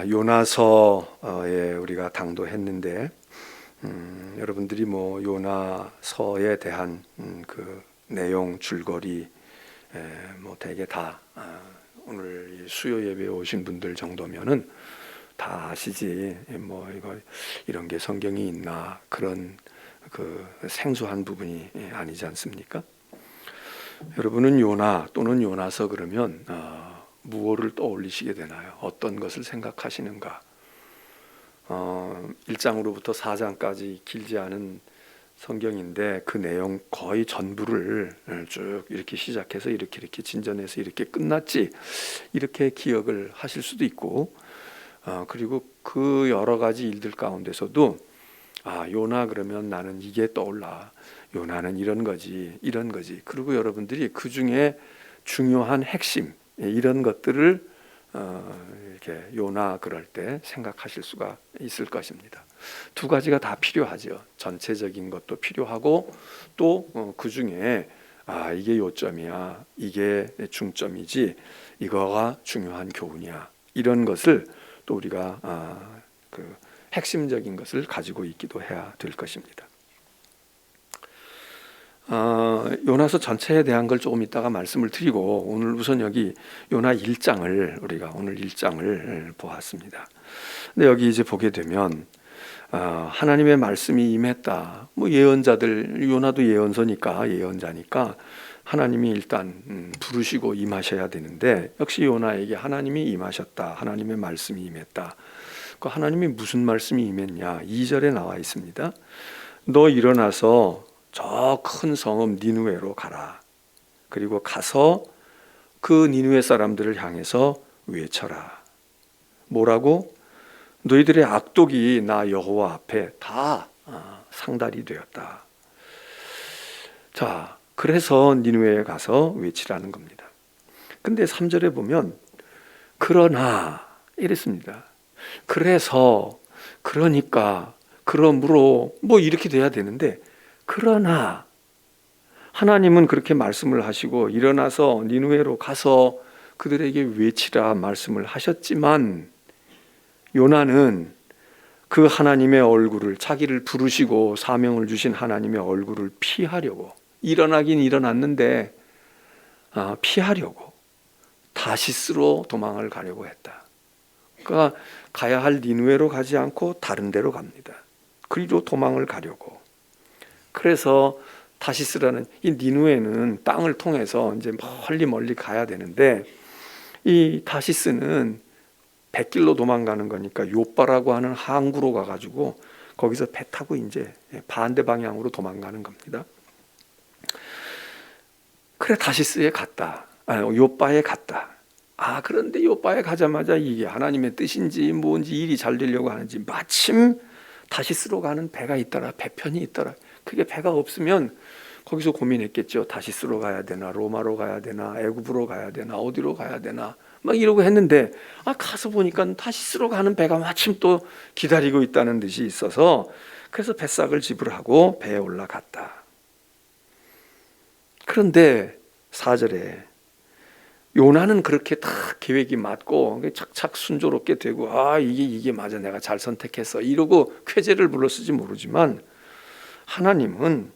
요나서에 우리가 당도했는데 여러분들이 뭐 요나서에 대한 그 내용 줄거리 뭐 대개 다 오늘 수요 예배에 오신 분들 정도면은 다 아시지. 뭐 이거 이런 게 성경이 있나 그런 그 생소한 부분이 아니지 않습니까? 여러분은 요나 또는 요나서 그러면 무엇을 떠올리시게 되나요? 어떤 것을 생각하시는가? 1장으로부터 4장까지 길지 않은 성경인데 그 내용 거의 전부를 쭉 이렇게 시작해서 이렇게 진전해서 이렇게 끝났지 이렇게 기억을 하실 수도 있고 그리고 그 여러 가지 일들 가운데서도 요나 그러면 나는 이게 떠올라. 요나는 이런 거지. 그리고 여러분들이 그 중에 중요한 핵심 이런 것들을 이렇게 요나 그럴 때 생각하실 수가 있을 것입니다. 두 가지가 다 필요하죠. 전체적인 것도 필요하고 또 그 중에 이게 요점이야, 이게 중점이지, 이거가 중요한 교훈이야. 이런 것을 또 우리가 그 핵심적인 것을 가지고 있기도 해야 될 것입니다. 요나서 전체에 대한 걸 조금 이따가 말씀을 드리고 오늘 우선 여기 요나 1장을 우리가 오늘 1장을 보았습니다. 근데 여기 이제 보게 되면 하나님의 말씀이 임했다. 뭐 예언자들 요나도 예언자니까 하나님이 일단 부르시고 임하셔야 되는데 역시 요나에게 하나님이 임하셨다. 하나님의 말씀이 임했다. 그 하나님이 무슨 말씀이 임했냐? 2절에 나와 있습니다. 너 일어나서 저 큰 성읍 니느웨로 가라. 그리고 가서 그 니느웨 사람들을 향해서 외쳐라. 뭐라고? 너희들의 악독이 나 여호와 앞에 다 상달이 되었다. 자, 그래서 니느웨에 가서 외치라는 겁니다. 근데 3절에 보면 그러나 이랬습니다. 그래서 그러니까 그러므로 뭐 이렇게 돼야 되는데 그러나 하나님은 그렇게 말씀을 하시고 일어나서 니느웨로 가서 그들에게 외치라 말씀을 하셨지만 요나는 그 하나님의 얼굴을 자기를 부르시고 사명을 주신 하나님의 얼굴을 피하려고 일어나긴 일어났는데 피하려고 다시스로 도망을 가려고 했다. 그러니까 가야 할 니느웨로 가지 않고 다른 데로 갑니다. 그리로 도망을 가려고. 그래서 다시스라는 이 니느웨는 땅을 통해서 이제 멀리 가야 되는데 이 다시스는 백길로 도망가는 거니까 요빠라고 하는 항구로 가가지고 거기서 배 타고 이제 반대 방향으로 도망가는 겁니다. 그래 다시스에 갔다. 요빠에 갔다. 그런데 요빠에 가자마자 이게 하나님의 뜻인지 뭔지 일이 잘 되려고 하는지 마침 다시스로 가는 배가 있더라. 배편이 있더라. 그게 배가 없으면 거기서 고민했겠죠. 다시스로 가야 되나, 로마로 가야 되나, 애굽으로 가야 되나, 어디로 가야 되나 막 이러고 했는데 가서 보니까 다시스로 가는 배가 마침 또 기다리고 있다는 듯이 있어서 그래서 뱃삭을 지불하고 배에 올라갔다. 그런데 4절에 요나는 그렇게 다 계획이 맞고 착착 순조롭게 되고 이게 맞아 내가 잘 선택했어 이러고 쾌재를 불렀을지 모르지만 하나님은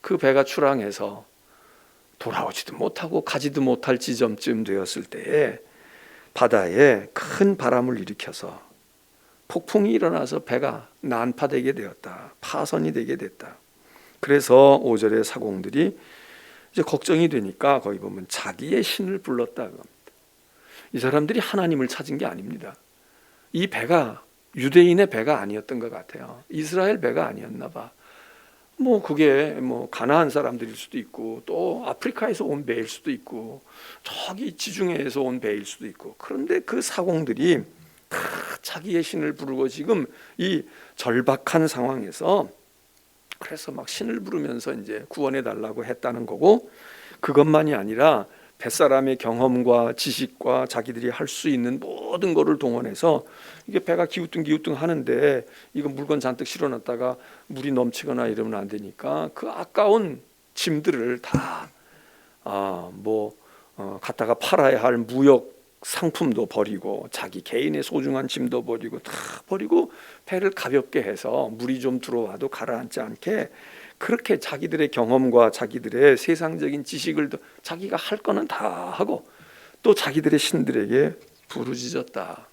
그 배가 출항해서 돌아오지도 못하고 가지도 못할 지점쯤 되었을 때에 바다에 큰 바람을 일으켜서 폭풍이 일어나서 배가 난파되게 되었다. 파선이 되게 됐다. 그래서 5절의 사공들이 이제 걱정이 되니까 거기 보면 자기의 신을 불렀다고 합니다. 이 사람들이 하나님을 찾은 게 아닙니다. 이 배가 유대인의 배가 아니었던 것 같아요. 이스라엘 배가 아니었나 봐. 뭐 그게 뭐 가나안 사람들일 수도 있고 또 아프리카에서 온 배일 수도 있고 저기 지중해에서 온 배일 수도 있고 그런데 그 사공들이 다 자기의 신을 부르고 지금 이 절박한 상황에서 그래서 막 신을 부르면서 이제 구원해 달라고 했다는 거고 그것만이 아니라 뱃사람의 경험과 지식과 자기들이 할 수 있는 모든 것을 동원해서 이게 배가 기우뚱 하는데 이거 물건 잔뜩 실어놨다가 물이 넘치거나 이러면 안 되니까 그 아까운 짐들을 다 갖다가 팔아야 할 무역 상품도 버리고 자기 개인의 소중한 짐도 버리고 다 버리고 배를 가볍게 해서 물이 좀 들어와도 가라앉지 않게 그렇게 자기들의 경험과 자기들의 세상적인 지식을 자기가 할 거는 다 하고 또 자기들의 신들에게 부르짖었다.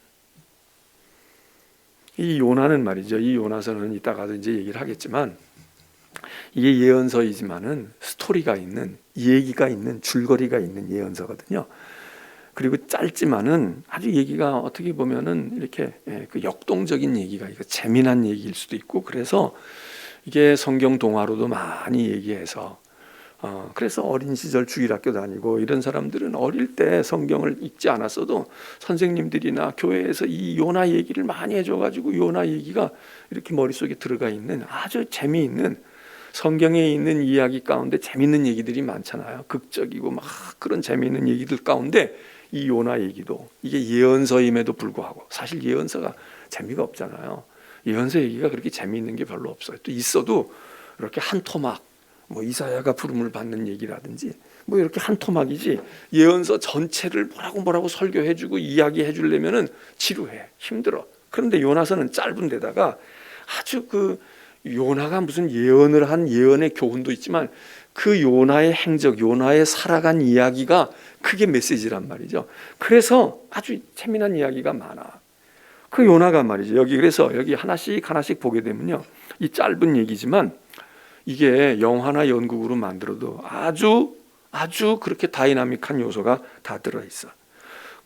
이 요나는 말이죠. 이 요나서는 이따가도 이제 얘기를 하겠지만 이게 예언서이지만은 스토리가 있는, 얘기가 있는, 줄거리가 있는 예언서거든요. 그리고 짧지만은 아주 얘기가 어떻게 보면은 이렇게 그 역동적인 얘기가 이거 재미난 얘기일 수도 있고 그래서 이게 성경 동화로도 많이 얘기해서 그래서 어린 시절 주일학교 다니고 이런 사람들은 어릴 때 성경을 읽지 않았어도 선생님들이나 교회에서 이 요나 얘기를 많이 해줘가지고 요나 얘기가 이렇게 머릿속에 들어가 있는 아주 재미있는 성경에 있는 이야기 가운데 재미있는 얘기들이 많잖아요. 극적이고 막 그런 재미있는 얘기들 가운데 이 요나 얘기도 이게 예언서임에도 불구하고 사실 예언서가 재미가 없잖아요. 예언서 얘기가 그렇게 재미있는 게 별로 없어요. 또 있어도 이렇게 한 토막 뭐 이사야가 부름을 받는 얘기라든지 뭐 이렇게 한 토막이지 예언서 전체를 뭐라고 설교해주고 이야기해주려면은 지루해 힘들어. 그런데 요나서는 짧은 데다가 아주 그 요나가 무슨 예언을 한 예언의 교훈도 있지만 그 요나의 행적, 요나의 살아간 이야기가 그게 메시지란 말이죠. 그래서 아주 재미난 이야기가 많아. 그 요나가 말이죠. 그래서 여기 하나씩 보게 되면요, 이 짧은 얘기지만 이게 영화나 연극으로 만들어도 아주 그렇게 다이나믹한 요소가 다 들어 있어.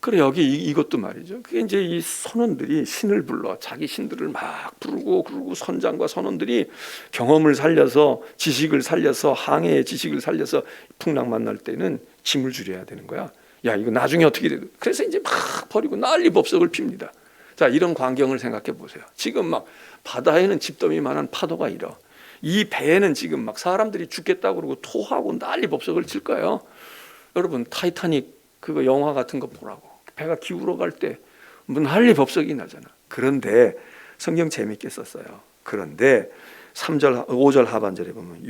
그래 여기 이것도 말이죠. 그게 이제 이 선원들이 신을 불러 자기 신들을 막 부르고 그러고 선장과 선원들이 경험을 살려서 지식을 살려서 항해의 지식을 살려서 풍랑 만날 때는 짐을 줄여야 되는 거야. 야 이거 나중에 어떻게 돼? 그래서 이제 막 버리고 난리 법석을 핍니다. 자 이런 광경을 생각해 보세요. 지금 막 바다에는 집더미만한 파도가 일어. 이 배에는 지금 막 사람들이 죽겠다고 그러고 토하고 난리 법석을 칠 거예요. 여러분 타이타닉 그거 영화 같은 거 보라고. 배가 기울어 갈 때 난리 법석이 나잖아. 그런데 성경 재밌게 썼어요. 그런데 3절 5절 하반절에 보면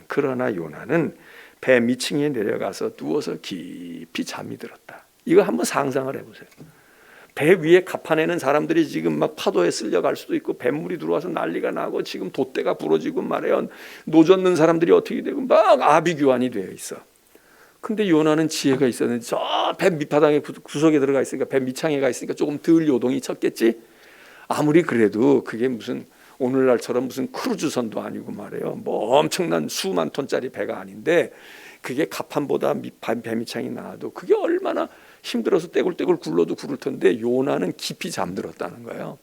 그러나 요나는 배 밑층에 내려가서 누워서 깊이 잠이 들었다. 이거 한번 상상을 해보세요. 배 위에 갑판에는 사람들이 지금 막 파도에 쓸려갈 수도 있고 뱃물이 들어와서 난리가 나고 지금 돛대가 부러지고 말이에요. 노젓는 사람들이 어떻게 되고 막 아비규환이 되어 있어. 근데 요나는 지혜가 있었는데 저 배 밑바닥에 구석에 들어가 있으니까 배 밑창에 가 있으니까 조금 덜 요동이 쳤겠지. 아무리 그래도 그게 무슨 오늘날처럼 무슨 크루즈선도 아니고 말이에요. 뭐 엄청난 수만 톤짜리 배가 아닌데 그게 갑판보다 배 밑창이 나와도 그게 얼마나 힘들어서 떼굴떼굴 굴러도 구를 텐데 요나는 깊이 잠들었다는 거예요.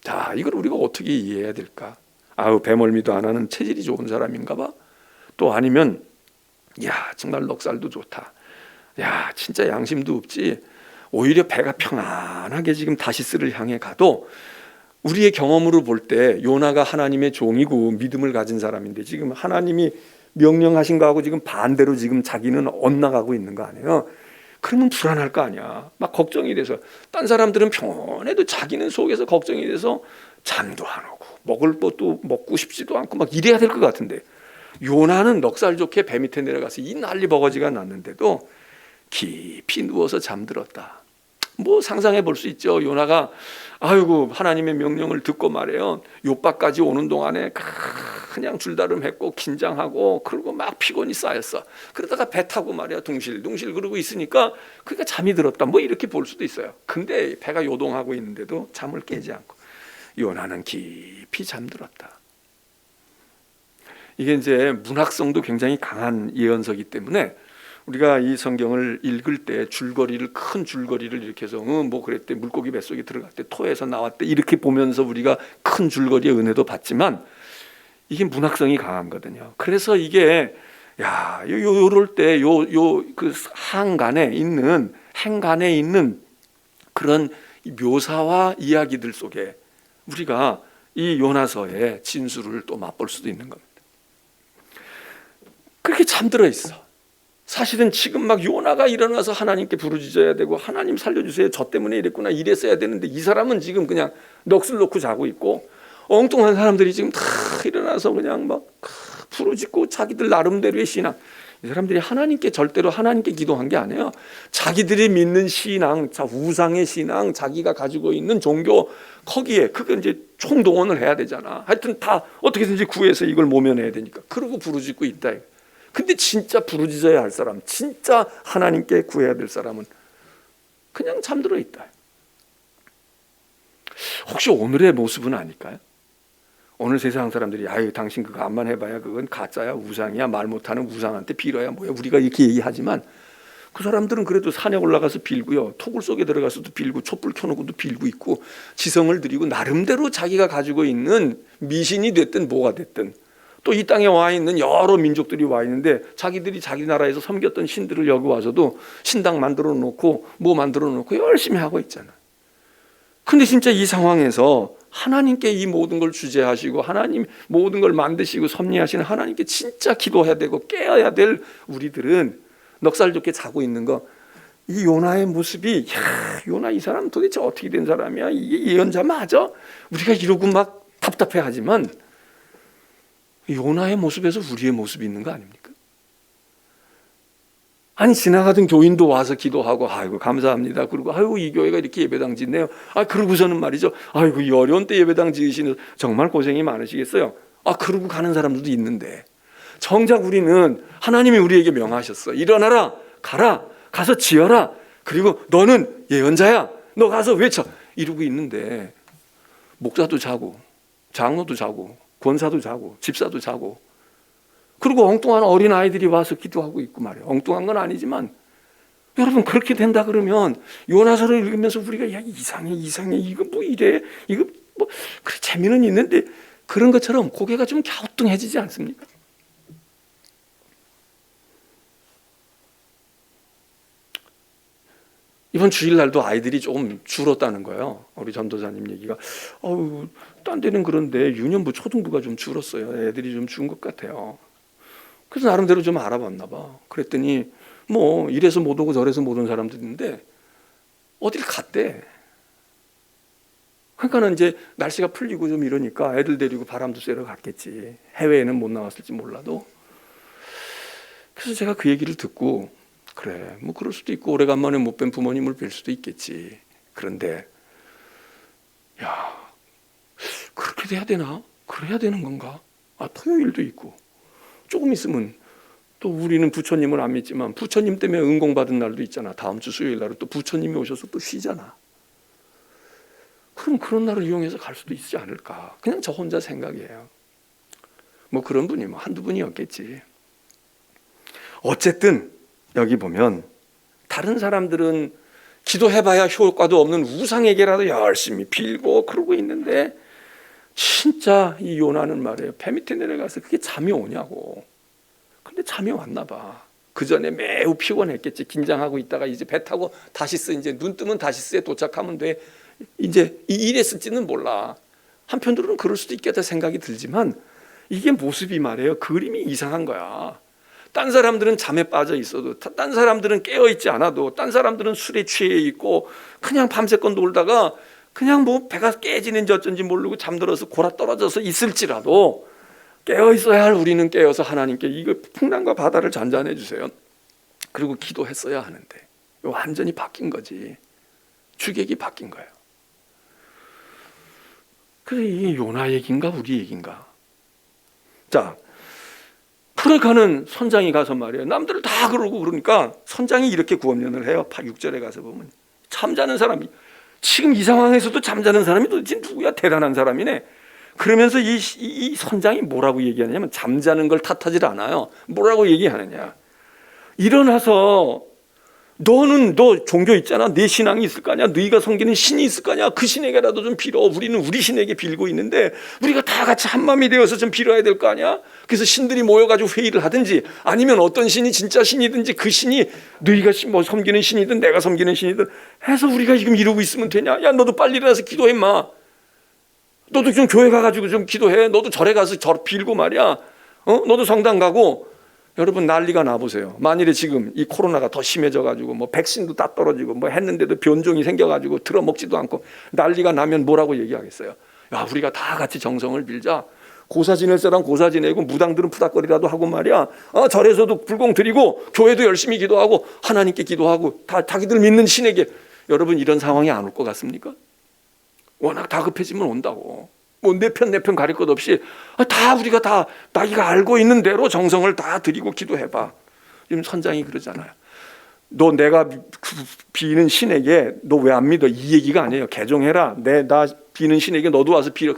자, 이걸 우리가 어떻게 이해해야 될까? 배멀미도 안 하는 체질이 좋은 사람인가 봐. 또 아니면 야 정말 넉살도 좋다. 야 진짜 양심도 없지. 오히려 배가 평안하게 지금 다시스를 향해 가도 우리의 경험으로 볼 때 요나가 하나님의 종이고 믿음을 가진 사람인데 지금 하나님이 명령하신 거하고 지금 반대로 지금 자기는 엇나가고 있는 거 아니에요. 그러면 불안할 거 아니야. 막 걱정이 돼서 딴 사람들은 평온해도 자기는 속에서 걱정이 돼서 잠도 안 오고 먹을 것도 먹고 싶지도 않고 막 이래야 될 것 같은데 요나는 넉살 좋게 배 밑에 내려가서 이 난리 버거지가 났는데도 깊이 누워서 잠들었다. 뭐 상상해 볼 수 있죠. 요나가 아이고 하나님의 명령을 듣고 말해요. 요바까지 오는 동안에 그냥 줄다름했고 긴장하고 그리고 막 피곤이 쌓였어. 그러다가 배 타고 말이야 둥실둥실 그러고 있으니까 그러니까 잠이 들었다. 뭐 이렇게 볼 수도 있어요. 근데 배가 요동하고 있는데도 잠을 깨지 않고 요나는 깊이 잠들었다. 이게 이제 문학성도 굉장히 강한 예언서이기 때문에 우리가 이 성경을 읽을 때 큰 줄거리를 이렇게 해서 뭐 그랬대 물고기 뱃속에 들어갔대 토해서 나왔대 이렇게 보면서 우리가 큰 줄거리의 은혜도 받지만 이게 문학성이 강하거든요. 그래서 이게 요럴 때 그 행간에 있는 그런 묘사와 이야기들 속에 우리가 이 요나서의 진수를 또 맛볼 수도 있는 겁니다. 그렇게 잠들어 있어. 사실은 지금 막 요나가 일어나서 하나님께 부르짖어야 되고 하나님 살려주세요. 저 때문에 이랬구나 이랬어야 되는데 이 사람은 지금 그냥 넋을 놓고 자고 있고 엉뚱한 사람들이 지금 다 일어나서 그냥 막 부르짖고 자기들 나름대로의 신앙 이 사람들이 하나님께 절대로 하나님께 기도한 게 아니에요. 자기들이 믿는 신앙, 우상의 신앙, 자기가 가지고 있는 종교, 거기에 그거 이제 총동원을 해야 되잖아. 하여튼 다 어떻게든지 구해서 이걸 모면해야 되니까. 그러고 부르짖고 있다. 근데 진짜 부르짖어야 할 사람, 진짜 하나님께 구해야 될 사람은 그냥 잠들어 있다. 혹시 오늘의 모습은 아닐까요? 오늘 세상 사람들이 아유 당신 그거 암만 해봐야 그건 가짜야, 우상이야, 말 못하는 우상한테 빌어야 뭐야, 우리가 이렇게 얘기하지만 그 사람들은 그래도 산에 올라가서 빌고요, 토굴 속에 들어가서도 빌고, 촛불 켜놓고도 빌고 있고, 지성을 드리고 나름대로 자기가 가지고 있는 미신이 됐든 뭐가 됐든, 또 이 땅에 와 있는 여러 민족들이 와 있는데 자기들이 자기 나라에서 섬겼던 신들을 여기 와서도 신당 만들어 놓고 뭐 만들어 놓고 열심히 하고 있잖아. 근데 진짜 이 상황에서 하나님께 이 모든 걸 주재하시고 하나님 모든 걸 만드시고 섭리하시는 하나님께 진짜 기도해야 되고 깨어야 될 우리들은 넉살 좋게 자고 있는 거, 이 요나의 모습이, 야, 요나 이 사람 도대체 어떻게 된 사람이야? 이게 예언자 맞아? 우리가 이러고 막 답답해하지만 요나의 모습에서 우리의 모습이 있는 거 아닙니까? 아니 지나가던 교인도 와서 기도하고 아이고 감사합니다. 그리고 아이고 이 교회가 이렇게 예배당 짓네요. 아 그러고서는 말이죠. 아이고 이 어려운 때 예배당 지으시는 정말 고생이 많으시겠어요. 아 그러고 가는 사람들도 있는데 정작 우리는 하나님이 우리에게 명하셨어. 일어나라, 가라, 가서 지어라. 그리고 너는 예언자야. 너 가서 외쳐. 이러고 있는데 목사도 자고, 장로도 자고, 권사도 자고, 집사도 자고, 그리고 엉뚱한 어린 아이들이 와서 기도하고 있고 말이에요. 엉뚱한 건 아니지만 여러분 그렇게 된다 그러면 요나서를 읽으면서 우리가 야 이상해 이거 뭐 이래, 이거 뭐 그래 재미는 있는데 그런 것처럼 고개가 좀 갸우뚱해지지 않습니까? 이번 주일날도 아이들이 조금 줄었다는 거예요. 우리 전도사님 얘기가 딴 데는 그런데 유년부 초등부가 좀 줄었어요. 애들이 좀 준 것 같아요. 그래서 나름대로 좀 알아봤나 봐. 그랬더니 뭐 이래서 못 오고 저래서 못 온 사람들인데 어딜 갔대. 그러니까는 이제 날씨가 풀리고 좀 이러니까 애들 데리고 바람도 쐬러 갔겠지. 해외에는 못 나왔을지 몰라도. 그래서 제가 그 얘기를 듣고 그래 뭐 그럴 수도 있고 오래간만에 못 뵌 부모님을 뵐 수도 있겠지. 그런데 야 그렇게 돼야 되나? 그래야 되는 건가? 아 토요일도 있고 조금 있으면 또 우리는 부처님을 안 믿지만 부처님 때문에 은공받은 날도 있잖아. 다음 주 수요일 날은 또 부처님이 오셔서 또 쉬잖아. 그럼 그런 날을 이용해서 갈 수도 있지 않을까? 그냥 저 혼자 생각이에요. 뭐 그런 분이 뭐 한두 분이었겠지. 어쨌든 여기 보면 다른 사람들은 기도해봐야 효과도 없는 우상에게라도 열심히 빌고 그러고 있는데 진짜 이 요나는 말이에요. 배 밑에 내려가서 그게 잠이 오냐고. 근데 잠이 왔나 봐. 그 전에 매우 피곤했겠지. 긴장하고 있다가 이제 배 타고 다시스, 이제 눈 뜨면 다시스에 도착하면 돼. 이제 이랬을지는 몰라. 한편으로는 그럴 수도 있겠다 생각이 들지만 이게 모습이 말이에요. 그림이 이상한 거야. 딴 사람들은 잠에 빠져 있어도, 딴 사람들은 깨어 있지 않아도, 딴 사람들은 술에 취해 있고 그냥 밤새껏 놀다가 그냥 뭐 배가 깨지는지 어쩐지 모르고 잠들어서 골아 떨어져서 있을지라도 깨어 있어야 할 우리는 깨어서 하나님께 이거 풍랑과 바다를 잔잔해 주세요. 그리고 기도했어야 하는데 완전히 바뀐 거지. 주객이 바뀐 거예요. 그래 이게 요나 얘기인가 우리 얘기인가? 자, 그러니까는 선장이 가서 말이에요. 남들 다 그러고 그러니까 선장이 이렇게 구언면을 해요. 6절에 가서 보면 잠자는 사람이, 지금 이 상황에서도 잠자는 사람이 도대체 누구야? 대단한 사람이네. 그러면서 이 선장이 뭐라고 얘기하냐면 잠자는 걸 탓하지 않아요. 뭐라고 얘기하느냐? 일어나서 너 종교 있잖아. 내 신앙이 있을 거 아니야. 너희가 섬기는 신이 있을 거 아니야. 그 신에게라도 좀 빌어. 우리는 우리 신에게 빌고 있는데 우리가 다 같이 한마음이 되어서 좀 빌어야 될 거 아니야. 그래서 신들이 모여가지고 회의를 하든지 아니면 어떤 신이 진짜 신이든지 그 신이 너희가 뭐 섬기는 신이든 내가 섬기는 신이든 해서 우리가 지금 이러고 있으면 되냐. 야 너도 빨리 일어나서 기도해 마. 너도 좀 교회 가가지고 좀 기도해. 너도 절에 가서 절 빌고 말이야. 너도 성당 가고. 여러분 난리가 나보세요. 만일에 지금 이 코로나가 더 심해져가지고 뭐 백신도 다 떨어지고 뭐 했는데도 변종이 생겨가지고 들어먹지도 않고 난리가 나면 뭐라고 얘기하겠어요? 야 우리가 다 같이 정성을 빌자. 고사 지낼 사람 고사 지내고 무당들은 푸닥거리라도 하고 말이야. 절에서도 불공 드리고 교회도 열심히 기도하고 하나님께 기도하고 다 자기들 믿는 신에게. 여러분 이런 상황이 안 올 것 같습니까? 워낙 다급해지면 온다고. 뭐 내 편 가릴 것 없이 다 우리가 다 나이가 알고 있는 대로 정성을 다 드리고 기도해봐. 지금 선장이 그러잖아요. 너 내가 비는 신에게 너 왜 안 믿어? 이 얘기가 아니에요. 개종해라. 나 비는 신에게 너도 와서 빌어.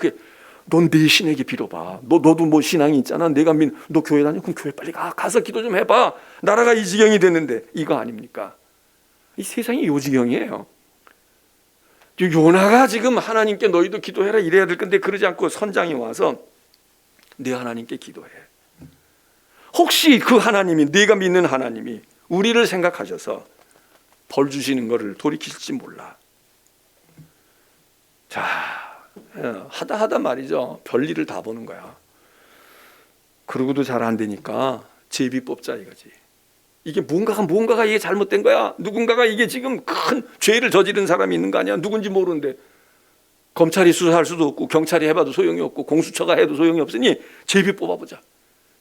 넌 네 신에게 빌어봐. 너도 뭐 신앙이 있잖아. 너 교회 다녀? 그럼 교회 빨리 가서 기도 좀 해봐. 나라가 이 지경이 됐는데. 이거 아닙니까? 이 세상이 요 지경이에요. 요나가 지금 하나님께 너희도 기도해라 이래야 될 건데 그러지 않고 선장이 와서 네 하나님께 기도해. 혹시 그 하나님이 네가 믿는 하나님이 우리를 생각하셔서 벌 주시는 것을 돌이키실지 몰라. 자, 하다 말이죠. 별일을 다 보는 거야. 그러고도 잘 안 되니까 제비 뽑자 이거지. 이게 뭔가가 이게 잘못된 거야. 누군가가 이게 지금 큰 죄를 저지른 사람이 있는 거 아니야. 누군지 모르는데 검찰이 수사할 수도 없고 경찰이 해봐도 소용이 없고 공수처가 해도 소용이 없으니 제비 뽑아보자.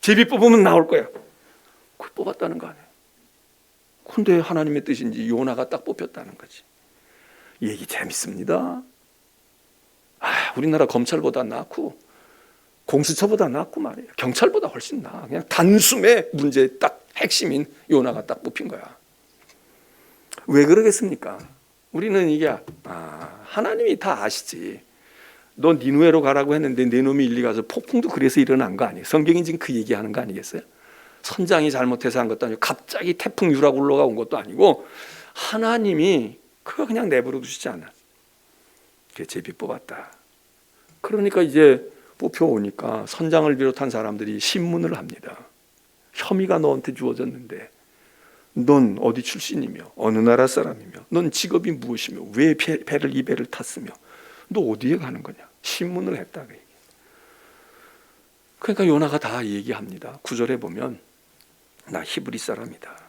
제비 뽑으면 나올 거야. 그걸 뽑았다는 거 아니에요. 근데 하나님의 뜻인지 요나가 딱 뽑혔다는 거지. 이 얘기 재밌습니다. 우리나라 검찰보다 낫고 공수처보다 낫고 말이에요. 경찰보다 훨씬 나아. 그냥 단숨에 문제의 딱 핵심인 요나가 딱 뽑힌 거야. 왜 그러겠습니까? 우리는 이게 하나님이 다 아시지. 너 니누에로 가라고 했는데 내 놈이 일리 가서 폭풍도 그래서 일어난 거 아니에요? 성경이 지금 그 얘기하는 거 아니겠어요? 선장이 잘못해서 한 것도 아니고 갑자기 태풍 유락 올라가 온 것도 아니고 하나님이 그거 그냥 내버려 두시지 않아. 그게 제비 뽑았다. 그러니까 이제 뽑혀오니까 선장을 비롯한 사람들이 신문을 합니다. 혐의가 너한테 주어졌는데 넌 어디 출신이며 어느 나라 사람이며 넌 직업이 무엇이며 왜 이 배를 탔으며 너 어디에 가는 거냐. 신문을 했다. 그러니까 요나가 다 얘기합니다. 9절에 보면 나 히브리 사람이다.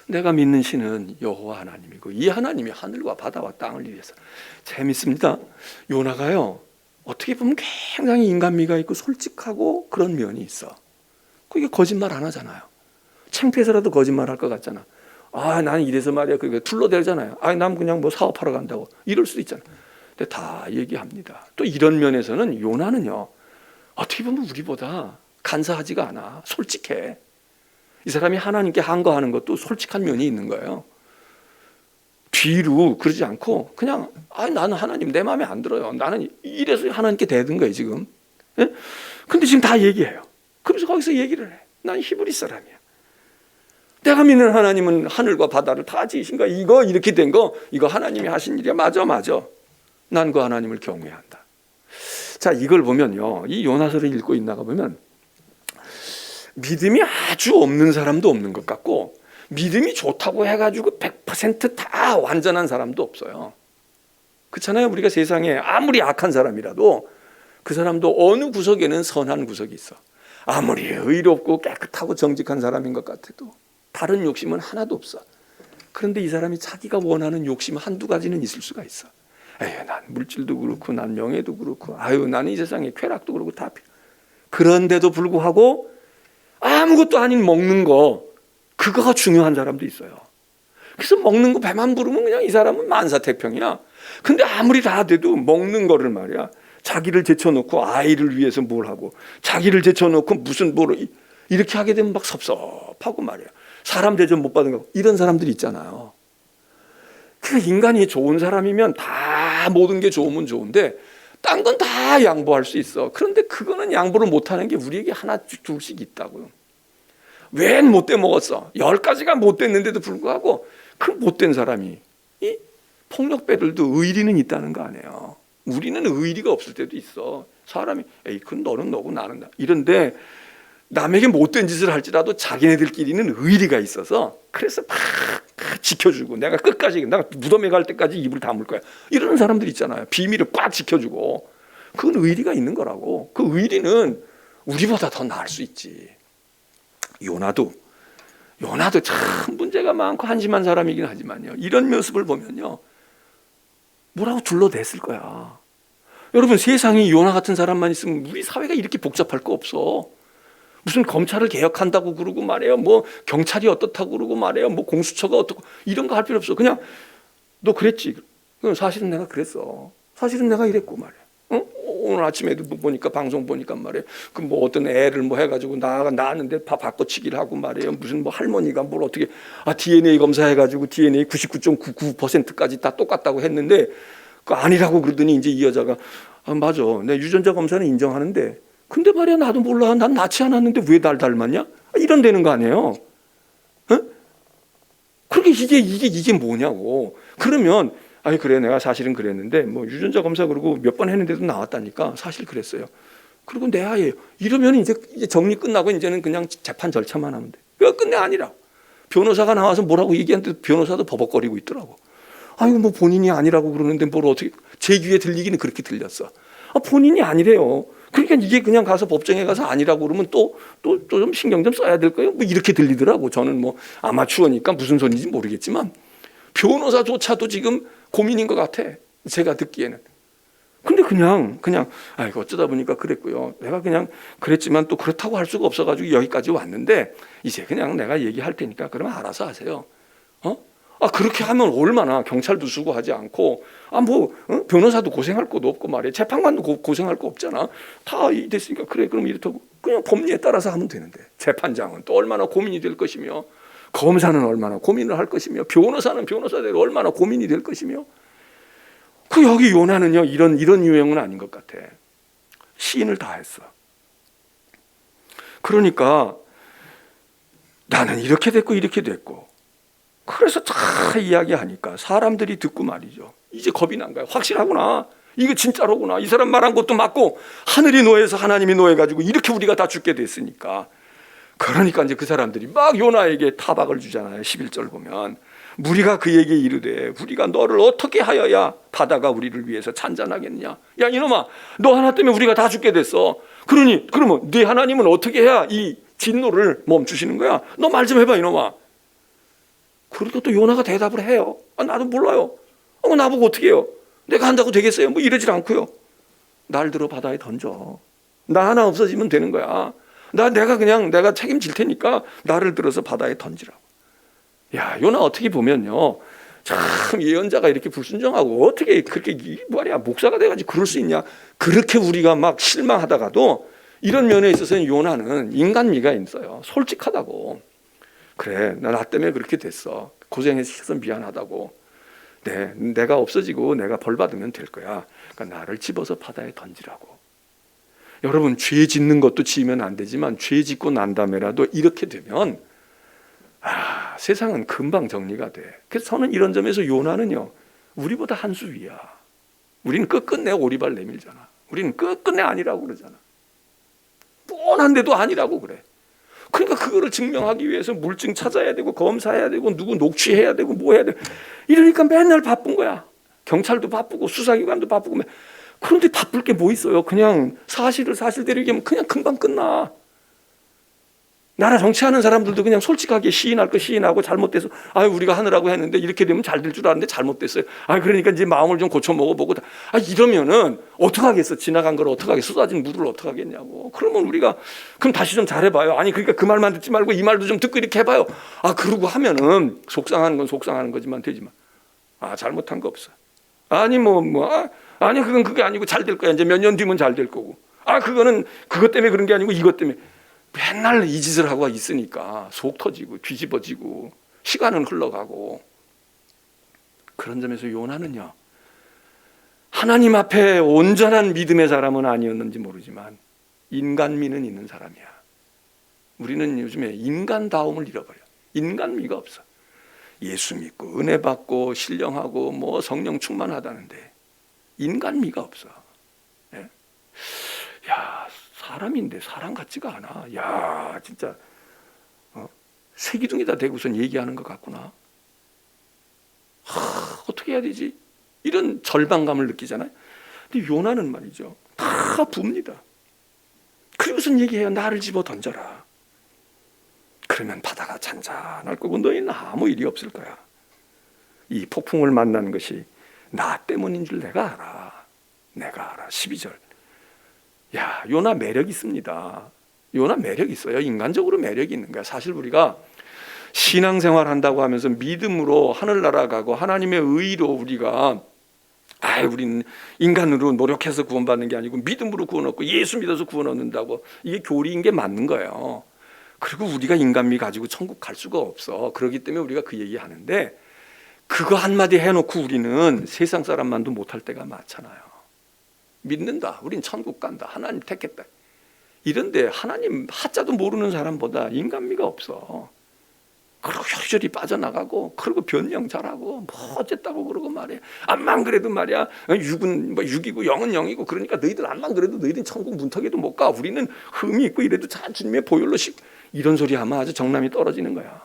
내가 믿는 신은 여호와 하나님이고 이 하나님이 하늘과 바다와 땅을 위해서. 재밌습니다. 요나가요 어떻게 보면 굉장히 인간미가 있고 솔직하고 그런 면이 있어. 그게 거짓말 안 하잖아요. 창피해서라도 거짓말 할 것 같잖아. 나는 이래서 말이야. 그게 둘러대잖아요. 난 그냥 뭐 사업하러 간다고 이럴 수도 있잖아. 근데 다 얘기합니다. 또 이런 면에서는 요나는요 어떻게 보면 우리보다 간사하지가 않아. 솔직해. 이 사람이 하나님께 한거하는 것도 솔직한 면이 있는 거예요. 뒤로 그러지 않고 그냥 나는 하나님 내 마음에 안 들어요. 나는 이래서 하나님께 대든 거예요 지금. 예? 근데 지금 다 얘기해요. 그래서 거기서 얘기를 해. 난 히브리 사람이야. 내가 믿는 하나님은 하늘과 바다를 다 지으신 거야. 이거 이렇게 된 거 이거 하나님이 하신 일이야. 맞아. 난 그 하나님을 경외한다. 자, 이걸 보면요 이 요나서를 읽고 있나가 보면 믿음이 아주 없는 사람도 없는 것 같고 믿음이 좋다고 해가지고 100% 완전한 사람도 없어요. 그렇잖아요. 우리가 세상에 아무리 악한 사람이라도 그 사람도 어느 구석에는 선한 구석이 있어. 아무리 의롭고 깨끗하고 정직한 사람인 것 같아도 다른 욕심은 하나도 없어. 그런데 이 사람이 자기가 원하는 욕심 한두 가지는 있을 수가 있어. 난 물질도 그렇고 난 명예도 그렇고 나는 이 세상에 쾌락도 그렇고 다 필요. 그런데도 불구하고 아무것도 아닌 먹는 거 그거가 중요한 사람도 있어요. 그래서 먹는 거 배만 부르면 그냥 이 사람은 만사태평이야. 근데 아무리 다 돼도 먹는 거를 말이야 자기를 제쳐놓고 아이를 위해서 뭘 하고 자기를 제쳐놓고 무슨 뭘 이렇게 하게 되면 막 섭섭하고 말이야. 사람 대접 못 받은 거 이런 사람들이 있잖아요. 그 인간이 좋은 사람이면 다 모든 게 좋으면 좋은데 딴 건 다 양보할 수 있어. 그런데 그거는 양보를 못하는 게 우리에게 하나 둘씩 있다고요. 왜 못돼 먹었어? 10가지가 못됐는데도 불구하고 그 못된 사람이 이 폭력배들도 의리는 있다는 거 아니에요. 우리는 의리가 없을 때도 있어. 사람이 그건 너는 너고 나는 나 이런데 남에게 못된 짓을 할지라도 자기네들끼리는 의리가 있어서 그래서 막 지켜주고 내가 끝까지 내가 무덤에 갈 때까지 입을 다물 거야 이러는 사람들 있잖아요. 비밀을 꽉 지켜주고 그건 의리가 있는 거라고. 그 의리는 우리보다 더 나을 수 있지. 요나도 참 문제가 많고 한심한 사람이긴 하지만요 이런 모습을 보면요 뭐라고 둘러댔을 거야. 여러분, 세상에 요나 같은 사람만 있으면 우리 사회가 이렇게 복잡할 거 없어. 무슨 검찰을 개혁한다고 그러고 말이에요. 뭐 경찰이 어떻다고 그러고 말이에요. 뭐 공수처가 어떻고 이런 거 할 필요 없어. 그냥 너 그랬지. 그럼 사실은 내가 그랬어. 사실은 내가 이랬고 말이야. 어? 오늘 아침에도 보니까 방송 보니까 말이에요. 그 뭐 어떤 애를 뭐 해가지고 낳았는데 바꿔치기를 하고 말이에요. 무슨 뭐 할머니가 뭘 어떻게 DNA 검사해가지고 DNA 99.99%까지 다 똑같다고 했는데 그 아니라고 그러더니 이제 이 여자가 맞아. 내 유전자 검사는 인정하는데 근데 말이야 나도 몰라. 난 낳지 않았는데 왜 날 닮았냐? 이런 되는 거 아니에요. 어? 그러게 이게 뭐냐고. 그러면 아니 그래 내가 사실은 그랬는데 뭐 유전자 검사 그러고 몇 번 했는데도 나왔다니까 사실 그랬어요. 그리고 내 아예요. 이러면 이제 정리 끝나고 이제는 그냥 재판 절차만 하면 돼. 왜 끝내 아니라. 변호사가 나와서 뭐라고 얘기하는데 변호사도 버벅거리고 있더라고. 아니 뭐 본인이 아니라고 그러는데 뭘 어떻게 제 귀에 들리기는 그렇게 들렸어. 본인이 아니래요. 그러니까 이게 그냥 가서 법정에 가서 아니라고 그러면 또 좀 신경 좀 써야 될 거예요. 뭐 이렇게 들리더라고. 저는 뭐 아마추어니까 무슨 소리인지 모르겠지만 변호사조차도 지금 고민인 것 같아. 제가 듣기에는. 근데 그냥 아이고 어쩌다 보니까 그랬고요. 내가 그냥 그랬지만 또 그렇다고 할 수가 없어가지고 여기까지 왔는데 이제 그냥 내가 얘기할 테니까 그러면 알아서 하세요. 그렇게 하면 얼마나 경찰도 수고하지 않고 변호사도 고생할 것도 없고 말이야. 재판관도 고생할 거 없잖아. 다 됐으니까 그래 그럼 이렇다고 그냥 법리에 따라서 하면 되는데 재판장은 또 얼마나 고민이 될 것이며 검사는 얼마나 고민을 할 것이며 변호사는 변호사대로 얼마나 고민이 될 것이며 그 여기 요나는요 이런 유형은 아닌 것 같아. 시인을 다 했어. 그러니까 나는 이렇게 됐고 이렇게 됐고 그래서 다 이야기하니까 사람들이 듣고 말이죠. 이제 겁이 난 거야. 확실하구나. 이거 진짜로구나. 이 사람 말한 것도 맞고 하늘이 노해서 하나님이 노해가지고 이렇게 우리가 다 죽게 됐으니까. 그러니까 이제 그 사람들이 막 요나에게 타박을 주잖아요. 11절 보면 무리가 그에게 이르되 우리가 너를 어떻게 하여야 바다가 우리를 위해서 찬잔하겠냐. 야 이놈아 너 하나 때문에 우리가 다 죽게 됐어. 그러면 네 하나님은 어떻게 해야 이 진노를 멈추시는 거야. 너 말 좀 해봐 이놈아. 그러니까 또 요나가 대답을 해요. 나도 몰라요. 나보고 어떻게 해요. 내가 한다고 되겠어요. 뭐 이러질 않고요. 날 들어 바다에 던져. 나 하나 없어지면 되는 거야. 내가 책임질 테니까 나를 들어서 바다에 던지라고. 야 요나 어떻게 보면요. 참 예언자가 이렇게 불순종하고 어떻게 그렇게 말이야 목사가 돼가지고 그럴 수 있냐. 그렇게 우리가 막 실망하다가도 이런 면에 있어서는 요나는 인간미가 있어요. 솔직하다고. 그래 나 때문에 그렇게 됐어. 고생해서 미안하다고. 내가 없어지고 내가 벌 받으면 될 거야. 그러니까 나를 집어서 바다에 던지라고. 여러분 죄 짓는 것도 지으면 안 되지만 죄 짓고 난 다음에라도 이렇게 되면 세상은 금방 정리가 돼. 그래서 저는 이런 점에서 요나는요 우리보다 한 수 위야. 우리는 끝끝내 오리발 내밀잖아. 우리는 끝끝내 아니라고 그러잖아. 뻔한데도 아니라고 그래. 그러니까 그거를 증명하기 위해서 물증 찾아야 되고 검사해야 되고 누구 녹취해야 되고 뭐 해야 되고 이러니까 맨날 바쁜 거야. 경찰도 바쁘고 수사기관도 바쁘고. 그런데 바쁠 게 뭐 있어요. 그냥 사실을 사실대로 얘기하면 그냥 금방 끝나. 나라 정치하는 사람들도 그냥 솔직하게 시인할 거 시인하고 잘못돼서 우리가 하느라고 했는데 이렇게 되면 잘 될 줄 알았는데 잘못됐어요. 그러니까 이제 마음을 좀 고쳐 먹어보고 이러면은 어떡하겠어. 지나간 걸 어떡하겠어. 쏟아진 물을 어떡하겠냐고. 그러면 우리가 그럼 다시 좀 잘해봐요. 그러니까 그 말만 듣지 말고 이 말도 좀 듣고 이렇게 해봐요. 그러고 하면은 속상하는 건 속상하는 거지만 되지만 잘못한 거 없어. 아니 그건 그게 아니고 잘 될 거야. 이제 몇 년 뒤면 잘 될 거고. 그거는 그것 때문에 그런 게 아니고 이것 때문에. 맨날 이 짓을 하고 있으니까 속 터지고 뒤집어지고 시간은 흘러가고. 그런 점에서 요나는요 하나님 앞에 온전한 믿음의 사람은 아니었는지 모르지만 인간미는 있는 사람이야. 우리는 요즘에 인간다움을 잃어버려. 인간미가 없어. 예수 믿고 은혜 받고 신령하고 뭐 성령 충만하다는데 인간미가 없어. 야 사람인데 사람 같지가 않아. 야 진짜 새기둥에다 대고선 얘기하는 것 같구나. 어떻게 해야 되지? 이런 절망감을 느끼잖아요. 근데 요나는 말이죠 다 붑니다. 그리고선 얘기해요. 나를 집어 던져라. 그러면 바다가 잔잔할 거고 너희는 아무 일이 없을 거야. 이 폭풍을 만나는 것이 나 때문인 줄 내가 알아. 내가 알아. 12절. 야, 요나 매력 있습니다. 요나 매력 있어요. 인간적으로 매력이 있는 거야. 사실 우리가 신앙생활 한다고 하면서 믿음으로 하늘나라 가고 하나님의 의로 우리가 우리는 인간으로 노력해서 구원받는 게 아니고 믿음으로 구원 얻고 예수 믿어서 구원 얻는다고, 이게 교리인 게 맞는 거예요. 그리고 우리가 인간미 가지고 천국 갈 수가 없어. 그렇기 때문에 우리가 그 얘기 하는데, 그거 한마디 해놓고 우리는 세상 사람만도 못할 때가 많잖아요. 믿는다, 우린 천국 간다, 하나님 택했다, 이런데 하나님 하자도 모르는 사람보다 인간미가 없어. 그리고 혈혈이 빠져나가고, 그리고 변형 잘하고, 뭐 어쨌다고 그러고 말이야. 암만 그래도 말이야, 육은 뭐 육이고 영은 영이고, 그러니까 너희들 암만 그래도 너희들은 천국 문턱에도 못 가. 우리는 흠이 있고 이래도 다 주님의 보혈로 이런 소리 하면 아주 정남이 떨어지는 거야.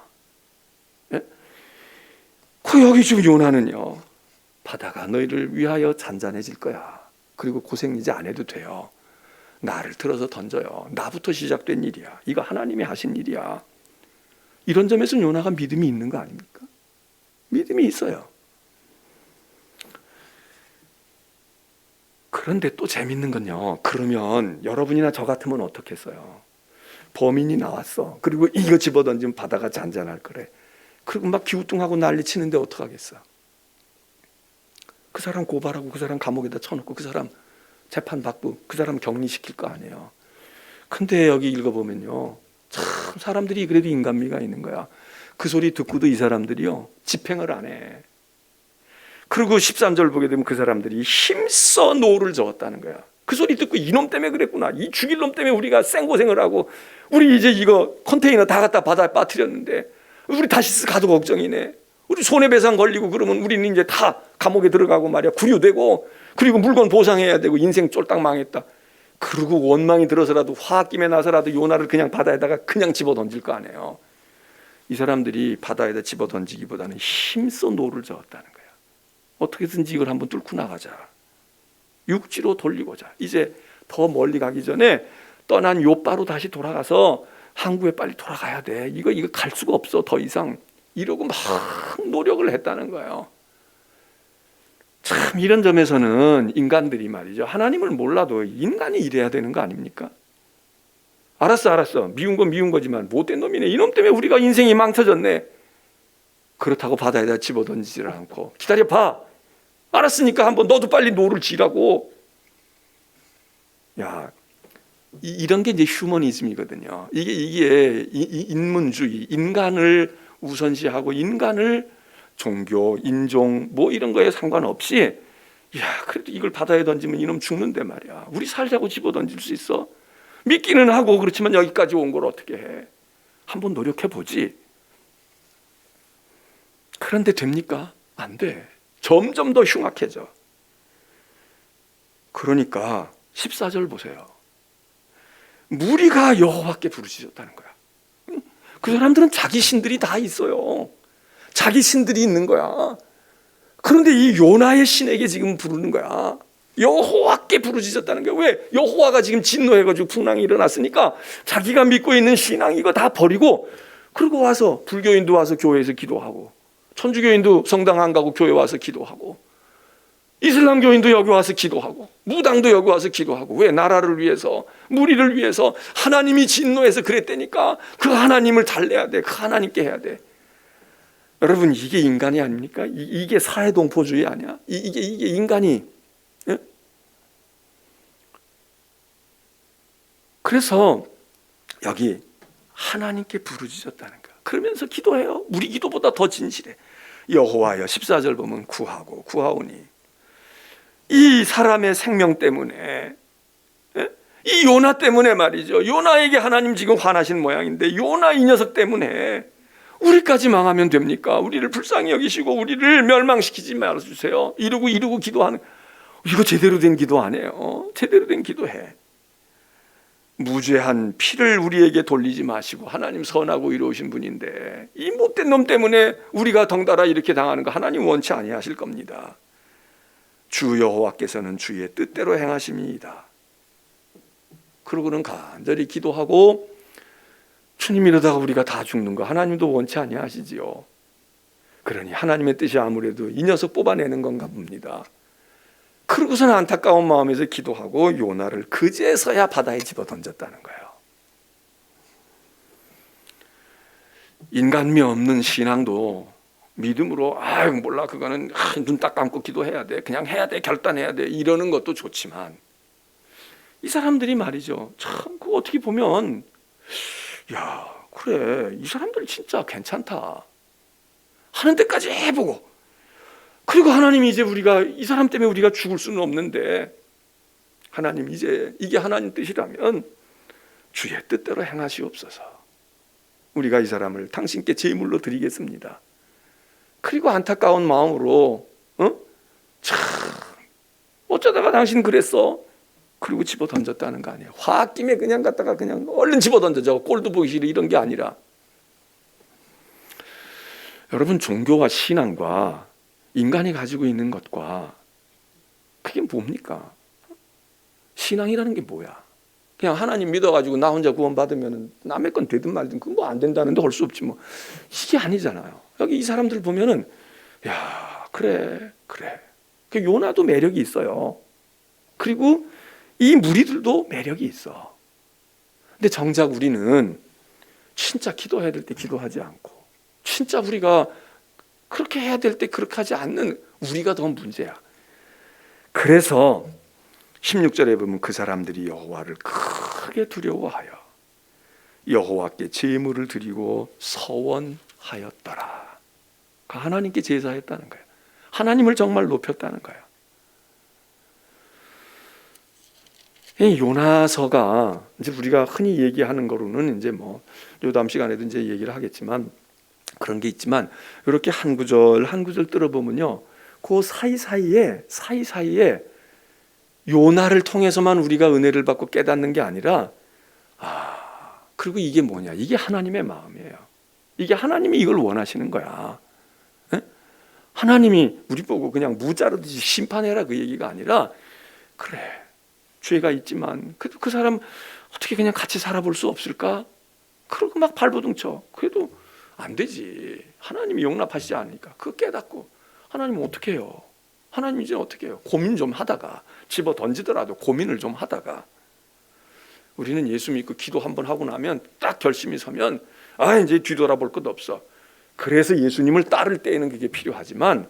예? 그 여기 지금 요나는요, 바다가 너희를 위하여 잔잔해질 거야. 그리고 고생 이제 안 해도 돼요. 나를 들어서 던져요. 나부터 시작된 일이야. 이거 하나님이 하신 일이야. 이런 점에서 요나가 믿음이 있는 거 아닙니까? 믿음이 있어요. 그런데 또 재밌는 건요, 그러면 여러분이나 저 같으면 어떻겠어요? 범인이 나왔어. 그리고 이거 집어던지면 바다가 잔잔할 거래. 그리고 막 기우뚱하고 난리 치는데 어떡하겠어? 그 사람 고발하고, 그 사람 감옥에다 쳐놓고, 그 사람 재판받고, 그 사람 격리시킬 거 아니에요. 근데 여기 읽어보면요, 참 사람들이 그래도 인간미가 있는 거야. 그 소리 듣고도 이 사람들이요, 집행을 안 해. 그리고 13절 보게 되면 그 사람들이 힘써 노를 저었다는 거야. 그 소리 듣고 이놈 때문에 그랬구나, 이 죽일 놈 때문에 우리가 생고생을 하고, 우리 이제 이거 컨테이너 다 갖다 바다에 빠뜨렸는데 우리 다시 가도 걱정이네. 우리 손해배상 걸리고 그러면 우리는 이제 다 감옥에 들어가고 말이야, 구류되고, 그리고 물건 보상해야 되고, 인생 쫄딱 망했다. 그리고 원망이 들어서라도 화학김에 나서라도 요나를 그냥 바다에다가 그냥 집어 던질 거 아니에요. 이 사람들이 바다에다 집어 던지기보다는 힘써 노를 저었다는 거야. 어떻게든지 이걸 한번 뚫고 나가자, 육지로 돌리고자. 이제 더 멀리 가기 전에 떠난 요바로 다시 돌아가서 항구에 빨리 돌아가야 돼. 이거 갈 수가 없어 더 이상. 이러고 막 노력을 했다는 거예요. 참 이런 점에서는 인간들이 말이죠, 하나님을 몰라도 인간이 이래야 되는 거 아닙니까? 알았어, 미운 건 미운 거지만 못된 놈이네, 이놈 때문에 우리가 인생이 망쳐졌네. 그렇다고 바다에다 집어던지지를 않고, 기다려봐, 알았으니까 한번 너도 빨리 노를 지라고. 야, 이런 게 이제 휴머니즘이거든요. 이게 인문주의, 인간을 우선시하고, 인간을 종교, 인종 뭐 이런 거에 상관없이, 야, 그래도 이걸 바다에 던지면 이놈 죽는데 말이야, 우리 살자고 집어 던질 수 있어? 믿기는 하고, 그렇지만 여기까지 온 걸 어떻게 해? 한번 노력해 보지. 그런데 됩니까? 안 돼. 점점 더 흉악해져. 그러니까 14절 보세요. 무리가 여호와께 부르짖었다는 거야. 그 사람들은 자기 신들이 다 있어요. 자기 신들이 있는 거야. 그런데 이 요나의 신에게 지금 부르는 거야. 여호와께 부르짖었다는 거야. 왜? 여호와가 지금 진노해가지고 풍랑이 일어났으니까 자기가 믿고 있는 신앙 이거 다 버리고, 그리고 와서 불교인도 와서 교회에서 기도하고, 천주교인도 성당 안 가고 교회 와서 기도하고, 이슬람교인도 여기 와서 기도하고, 무당도 여기 와서 기도하고. 왜? 나라를 위해서, 무리를 위해서. 하나님이 진노해서 그랬다니까 그 하나님을 달래야 돼. 그 하나님께 해야 돼. 여러분, 이게 인간이 아닙니까? 이게 사회동포주의 아니야? 이게 인간이. 예? 그래서 여기 하나님께 부르짖었다는 거야. 그러면서 기도해요. 우리 기도보다 더 진실해. 여호와여, 14절 보면 구하오니 이 사람의 생명 때문에, 예? 이 요나 때문에 말이죠. 요나에게 하나님 지금 화나신 모양인데, 요나 이 녀석 때문에 우리까지 망하면 됩니까? 우리를 불쌍히 여기시고 우리를 멸망시키지 말아주세요. 이러고 기도하는, 이거 제대로 된 기도 아니에요. 제대로 된 기도해. 무죄한 피를 우리에게 돌리지 마시고, 하나님 선하고 이로우신 분인데 이 못된 놈 때문에 우리가 덩달아 이렇게 당하는 거 하나님 원치 아니하실 겁니다. 주 여호와께서는 주의 뜻대로 행하심이이다. 그러고는 간절히 기도하고, 주님 이러다가 우리가 다 죽는 거 하나님도 원치 아니하시지요. 그러니 하나님의 뜻이 아무래도 이 녀석 뽑아내는 건가 봅니다. 그러고서는 안타까운 마음에서 기도하고 요나를 그제서야 바다에 집어 던졌다는 거예요. 인간미 없는 신앙도 믿음으로 몰라 그거는 눈 딱 감고 기도해야 돼, 그냥 해야 돼, 결단해야 돼, 이러는 것도 좋지만 이 사람들이 말이죠, 참 그거 어떻게 보면 야 그래 이 사람들 진짜 괜찮다 하는 데까지 해보고, 그리고 하나님이 이제 우리가 이 사람 때문에 우리가 죽을 수는 없는데 하나님 이제 이게 하나님 뜻이라면 주의 뜻대로 행하시옵소서. 우리가 이 사람을 당신께 제물로 드리겠습니다. 그리고 안타까운 마음으로 참 어쩌다가 당신 그랬어? 그리고 집어 던졌다는 거 아니에요. 홧김에 그냥 갖다가 그냥 얼른 집어 던져줘. 꼴도 보기 싫어 이런 게 아니라. 여러분 종교와 신앙과 인간이 가지고 있는 것과 그게 뭡니까? 신앙이라는 게 뭐야? 그냥 하나님 믿어가지고 나 혼자 구원받으면 남의 건 되든 말든 그건 뭐 안 된다는데 할 수 없지 뭐. 이게 아니잖아요. 여기 이 사람들 보면은 야 그래 그 요나도 매력이 있어요. 그리고 이 무리들도 매력이 있어. 근데 정작 우리는 진짜 기도해야 될 때 기도하지 않고, 진짜 우리가 그렇게 해야 될 때 그렇게 하지 않는 우리가 더 문제야. 그래서 16절에 보면 그 사람들이 여호와를 크게 두려워하여 여호와께 제물을 드리고 서원하였더라. 하나님께 제사했다는 거예요. 하나님을 정말 높였다는 거예요. 이 요나서가 이제 우리가 흔히 얘기하는 거로는 이제 뭐 다음 시간에도 이제 얘기를 하겠지만 그런 게 있지만, 이렇게 한 구절 한 구절 들어보면요, 그 사이사이에 요나를 통해서만 우리가 은혜를 받고 깨닫는 게 아니라 그리고 이게 뭐냐, 이게 하나님의 마음이에요. 이게 하나님이 이걸 원하시는 거야. 에? 하나님이 우리 보고 그냥 무자르듯이 심판해라 그 얘기가 아니라, 그래 죄가 있지만 그 사람 어떻게 그냥 같이 살아볼 수 없을까? 그러고 막 발버둥 쳐. 그래도 안 되지. 하나님이 용납하시지 않으니까. 그거 깨닫고 하나님 어떻게 해요? 하나님 이제 어떻게 해요? 고민 좀 하다가, 집어 던지더라도 고민을 좀 하다가. 우리는 예수 믿고 기도 한번 하고 나면 딱 결심이 서면 이제 뒤돌아볼 것 없어. 그래서 예수님을 따를 때에는 그게 필요하지만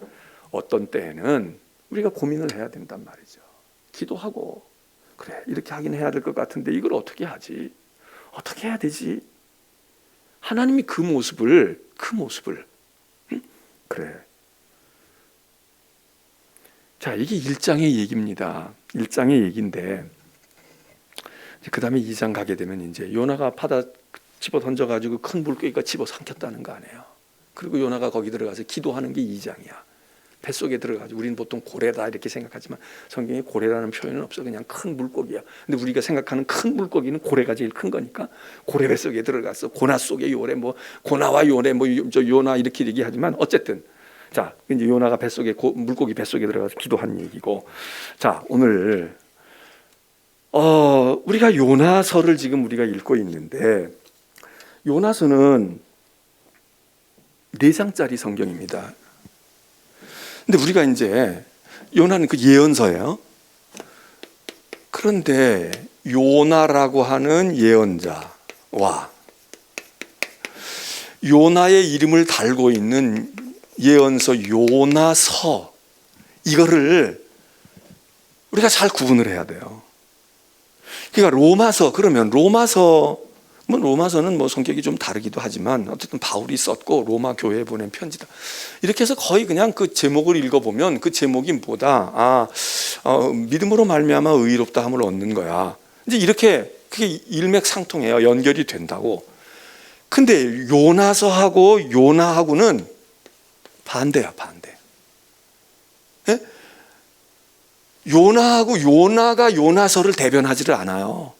어떤 때에는 우리가 고민을 해야 된단 말이죠. 기도하고 그래 이렇게 하긴 해야 될 것 같은데 이걸 어떻게 하지? 어떻게 해야 되지? 하나님이 그 모습을 그래. 자, 이게 1장의 얘기입니다. 1장의 얘기인데 그 다음에 2장 가게 되면 이제 요나가 바다 집어 던져가지고 큰 물고기가 집어 삼켰다는 거 아니에요. 그리고 요나가 거기 들어가서 기도하는 게 2장이야. 뱃속에 들어가지고, 우리는 보통 고래다 이렇게 생각하지만 성경에 고래라는 표현은 없어. 그냥 큰 물고기야. 근데 우리가 생각하는 큰 물고기는 고래가 제일 큰 거니까 고래 뱃속에 들어갔어. 고나 속에 요래, 뭐 고나와 요래, 뭐 저 요나 이렇게 얘기하지만 어쨌든 자 이제 요나가 뱃속에 물고기 뱃속에 들어가서 기도한 얘기고. 자 오늘 우리가 요나서를 지금 우리가 읽고 있는데, 요나서는 4장짜리 성경입니다. 근데 우리가 이제 요나는 그 예언서예요. 그런데 요나라고 하는 예언자와 요나의 이름을 달고 있는 예언서 요나서, 이거를 우리가 잘 구분을 해야 돼요. 그러니까 로마서, 그러면 로마서는 뭐 성격이 좀 다르기도 하지만 어쨌든 바울이 썼고 로마 교회에 보낸 편지다. 이렇게 해서 거의 그냥 그 제목을 읽어보면 그 제목이 뭐다? 믿음으로 말미암아 의롭다함을 얻는 거야. 이제 이렇게 그게 일맥상통해요. 연결이 된다고. 근데 요나서하고 요나하고는 반대야, 반대. 예? 요나하고 요나가 요나서를 대변하지를 않아요.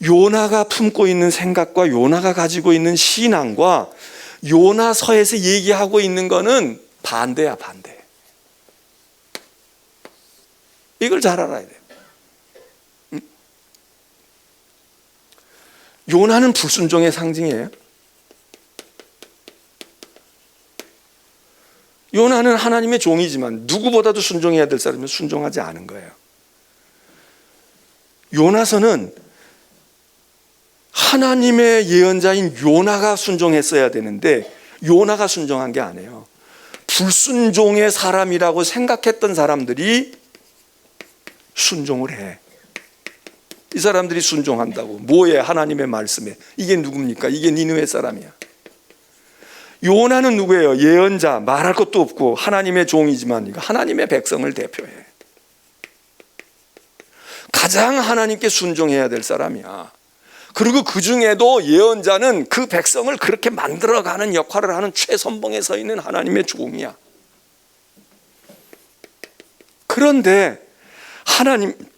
요나가 품고 있는 생각과 요나가 가지고 있는 신앙과 요나서에서 얘기하고 있는 거는 반대야, 반대. 이걸 잘 알아야 돼요. 응? 요나는 불순종의 상징이에요. 요나는 하나님의 종이지만 누구보다도 순종해야 될 사람은 순종하지 않은 거예요. 요나서는 하나님의 예언자인 요나가 순종했어야 되는데 요나가 순종한 게 아니에요. 불순종의 사람이라고 생각했던 사람들이 순종을 해. 이 사람들이 순종한다고. 뭐에? 하나님의 말씀에. 이게 누굽니까? 이게 니느웨 사람이야. 요나는 누구예요? 예언자, 말할 것도 없고 하나님의 종이지만 하나님의 백성을 대표해. 가장 하나님께 순종해야 될 사람이야. 그리고 그 중에도 예언자는 그 백성을 그렇게 만들어가는 역할을 하는 최선봉에 서 있는 하나님의 종이야. 그런데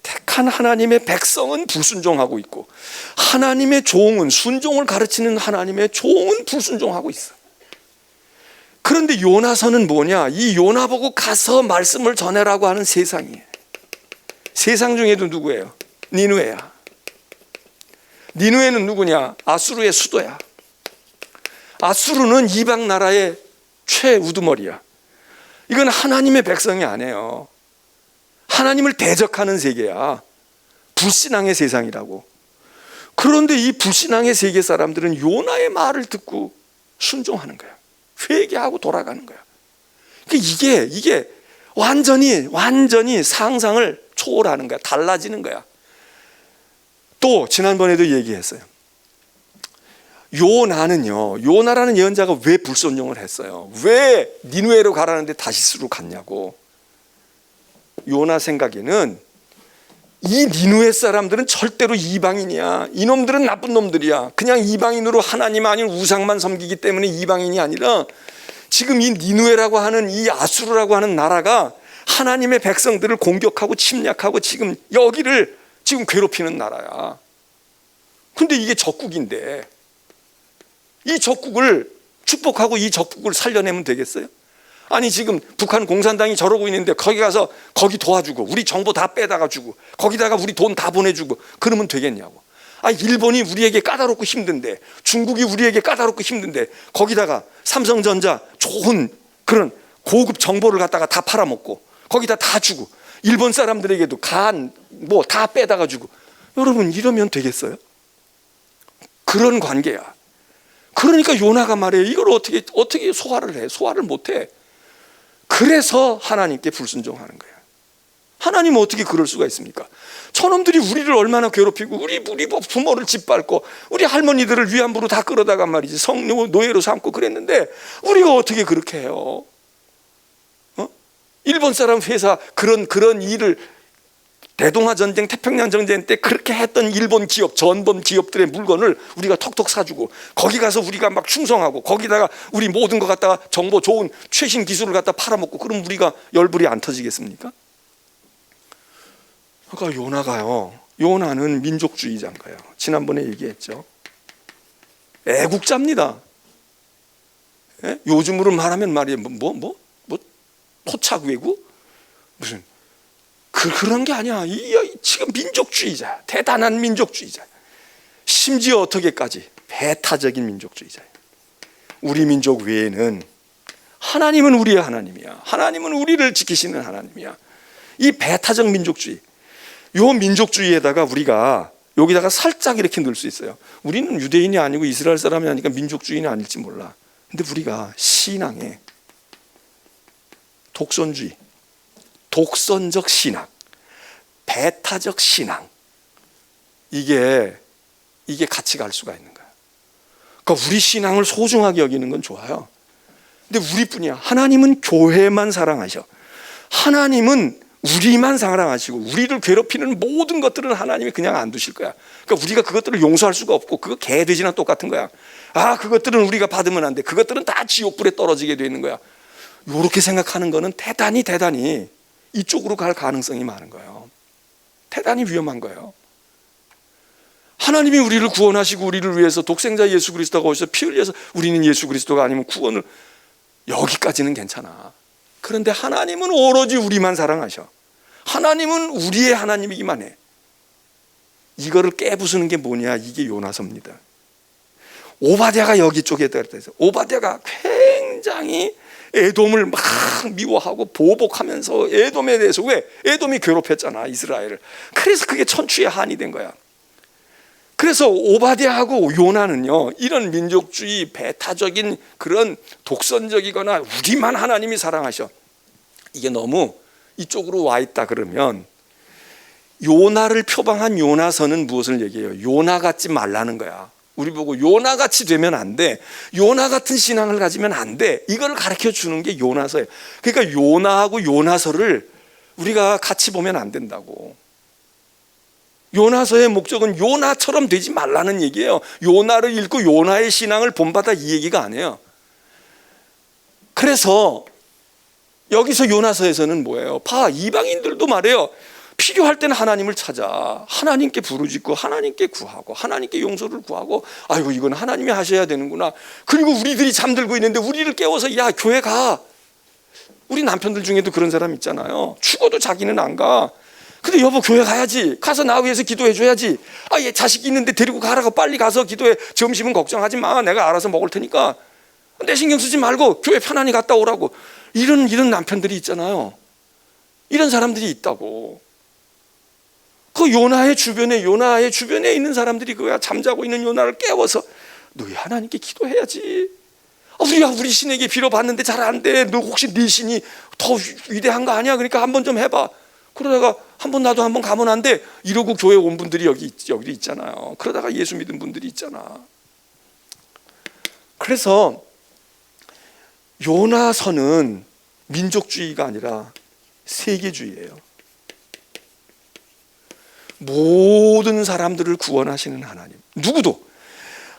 택한 하나님의 백성은 불순종하고 있고 하나님의 종은, 순종을 가르치는 하나님의 종은 불순종하고 있어. 그런데 요나서는 뭐냐? 이 요나 보고 가서 말씀을 전해라고 하는 세상이에요. 세상 중에도 누구예요? 니느웨야. 니느웨는 누구냐? 아수르의 수도야. 아수르는 이방 나라의 최우두머리야. 이건 하나님의 백성이 아니에요. 하나님을 대적하는 세계야. 불신앙의 세상이라고. 그런데 이 불신앙의 세계 사람들은 요나의 말을 듣고 순종하는 거야. 회개하고 돌아가는 거야. 이게 완전히 상상을 초월하는 거야. 달라지는 거야. 또 지난번에도 얘기했어요. 요나라는 예언자가 왜 불순종을 했어요? 왜 니느웨로 가라는데 다시스로 갔냐고. 요나 생각에는 이 니느웨 사람들은 절대로 이방인이야. 이놈들은 나쁜 놈들이야. 그냥 이방인으로 하나님 아닌 우상만 섬기기 때문에 이방인이 아니라 지금 이 니느웨라고 하는 이 아수르라고 하는 나라가 하나님의 백성들을 공격하고 침략하고 지금 여기를 지금 괴롭히는 나라야. 근데 이게 적국인데 이 적국을 축복하고 이 적국을 살려내면 되겠어요? 아니 지금 북한 공산당이 저러고 있는데 거기 가서 거기 도와주고 우리 정보 다 빼다가 주고 거기다가 우리 돈 다 보내주고 그러면 되겠냐고. 일본이 우리에게 까다롭고 힘든데 중국이 우리에게 까다롭고 힘든데 거기다가 삼성전자 좋은 그런 고급 정보를 갖다가 다 팔아먹고 거기다 다 주고 일본 사람들에게도 뭐 다 빼다가 주고. 여러분 이러면 되겠어요? 그런 관계야. 그러니까 요나가 말해요. 이걸 어떻게 소화를 해? 소화를 못해. 그래서 하나님께 불순종하는 거야. 하나님은 어떻게 그럴 수가 있습니까? 저놈들이 우리를 얼마나 괴롭히고 우리 부모를 짓밟고 우리 할머니들을 위안부로 다 끌어다가 말이지 성노예로 삼고 그랬는데 우리가 어떻게 그렇게 해요? 일본 사람 회사 그런 일을 대동아 전쟁, 태평양 전쟁 때 그렇게 했던 일본 기업, 전범 기업들의 물건을 우리가 턱턱 사주고 거기 가서 우리가 막 충성하고 거기다가 우리 모든 거 갖다가 정보 좋은 최신 기술을 갖다 팔아먹고 그럼 우리가 열불이 안 터지겠습니까? 그러니까 요나는 민족주의자인 거예요. 지난번에 얘기했죠. 애국자입니다. 예? 요즘으로 말하면 말이에요. 토착 외국? 무슨 그런 게 아니야. 지금 민족주의자, 대단한 민족주의자. 심지어 어떻게까지 배타적인 민족주의자예요. 우리 민족 외에는 하나님은 우리의 하나님이야. 하나님은 우리를 지키시는 하나님이야. 이 배타적 민족주의, 요 민족주의에다가 우리가 여기다가 살짝 이렇게 넣을 수 있어요. 우리는 유대인이 아니고 이스라엘 사람이 아니니까 민족주의는 아닐지 몰라. 근데 우리가 신앙에 독선주의, 독선적 신앙, 배타적 신앙, 이게 같이 갈 수가 있는 거야. 그러니까 우리 신앙을 소중하게 여기는 건 좋아요. 근데 우리뿐이야. 하나님은 교회만 사랑하셔. 하나님은 우리만 사랑하시고 우리를 괴롭히는 모든 것들은 하나님이 그냥 안 두실 거야. 그러니까 우리가 그것들을 용서할 수가 없고 그거 개돼지나 똑같은 거야. 그것들은 우리가 받으면 안 돼. 그것들은 다 지옥불에 떨어지게 되는 거야. 이렇게 생각하는 거는 대단히 이쪽으로 갈 가능성이 많은 거예요. 대단히 위험한 거예요. 하나님이 우리를 구원하시고 우리를 위해서 독생자 예수 그리스도가 오셔서 피 흘려서 우리는 예수 그리스도가 아니면 구원을, 여기까지는 괜찮아. 그런데 하나님은 오로지 우리만 사랑하셔. 하나님은 우리의 하나님이기만 해. 이거를 깨부수는 게 뭐냐? 이게 요나서입니다. 오바댜가 여기 쪽에 대해서 오바댜가 굉장히 에돔을 막 미워하고 보복하면서 에돔에 대해서, 왜? 에돔이 괴롭혔잖아 이스라엘을. 그래서 그게 천추의 한이 된 거야. 그래서 오바댜하고 요나는요, 이런 민족주의 배타적인 그런 독선적이거나 우리만 하나님이 사랑하셔, 이게 너무 이쪽으로 와 있다 그러면, 요나를 표방한 요나서는 무엇을 얘기해요? 요나 같지 말라는 거야. 우리 보고 요나 같이 되면 안 돼, 요나 같은 신앙을 가지면 안 돼, 이걸 가르쳐 주는 게 요나서예요. 그러니까 요나하고 요나서를 우리가 같이 보면 안 된다고. 요나서의 목적은 요나처럼 되지 말라는 얘기예요. 요나를 읽고 요나의 신앙을 본받아, 이 얘기가 아니에요. 그래서 여기서 요나서에서는 뭐예요? 이방인들도 말해요, 필요할 때는 하나님을 찾아, 하나님께 부르짖고 하나님께 구하고 하나님께 용서를 구하고, 아이고 이건 하나님이 하셔야 되는구나. 그리고 우리들이 잠들고 있는데 우리를 깨워서, 야 교회 가. 우리 남편들 중에도 그런 사람 있잖아요. 죽어도 자기는 안 가. 근데 여보 교회 가야지, 가서 나 위해서 기도해 줘야지. 얘 자식 있는데 데리고 가라고, 빨리 가서 기도해. 점심은 걱정하지 마, 내가 알아서 먹을 테니까 내 신경 쓰지 말고 교회 편안히 갔다 오라고. 이런 남편들이 있잖아요. 이런 사람들이 있다고. 그 요나의 주변에 있는 사람들이 그거야. 잠자고 있는 요나를 깨워서, 너희 하나님께 기도해야지. 우리 신에게 빌어봤는데 잘 안 돼. 너 혹시 네 신이 더 위대한 거 아니야? 그러니까 한번 좀 해봐. 그러다가 나도 한번 가면 안 돼? 이러고 교회 온 분들이 여기 있잖아요. 그러다가 예수 믿은 분들이 있잖아. 그래서 요나서는 민족주의가 아니라 세계주의예요. 모든 사람들을 구원하시는 하나님, 누구도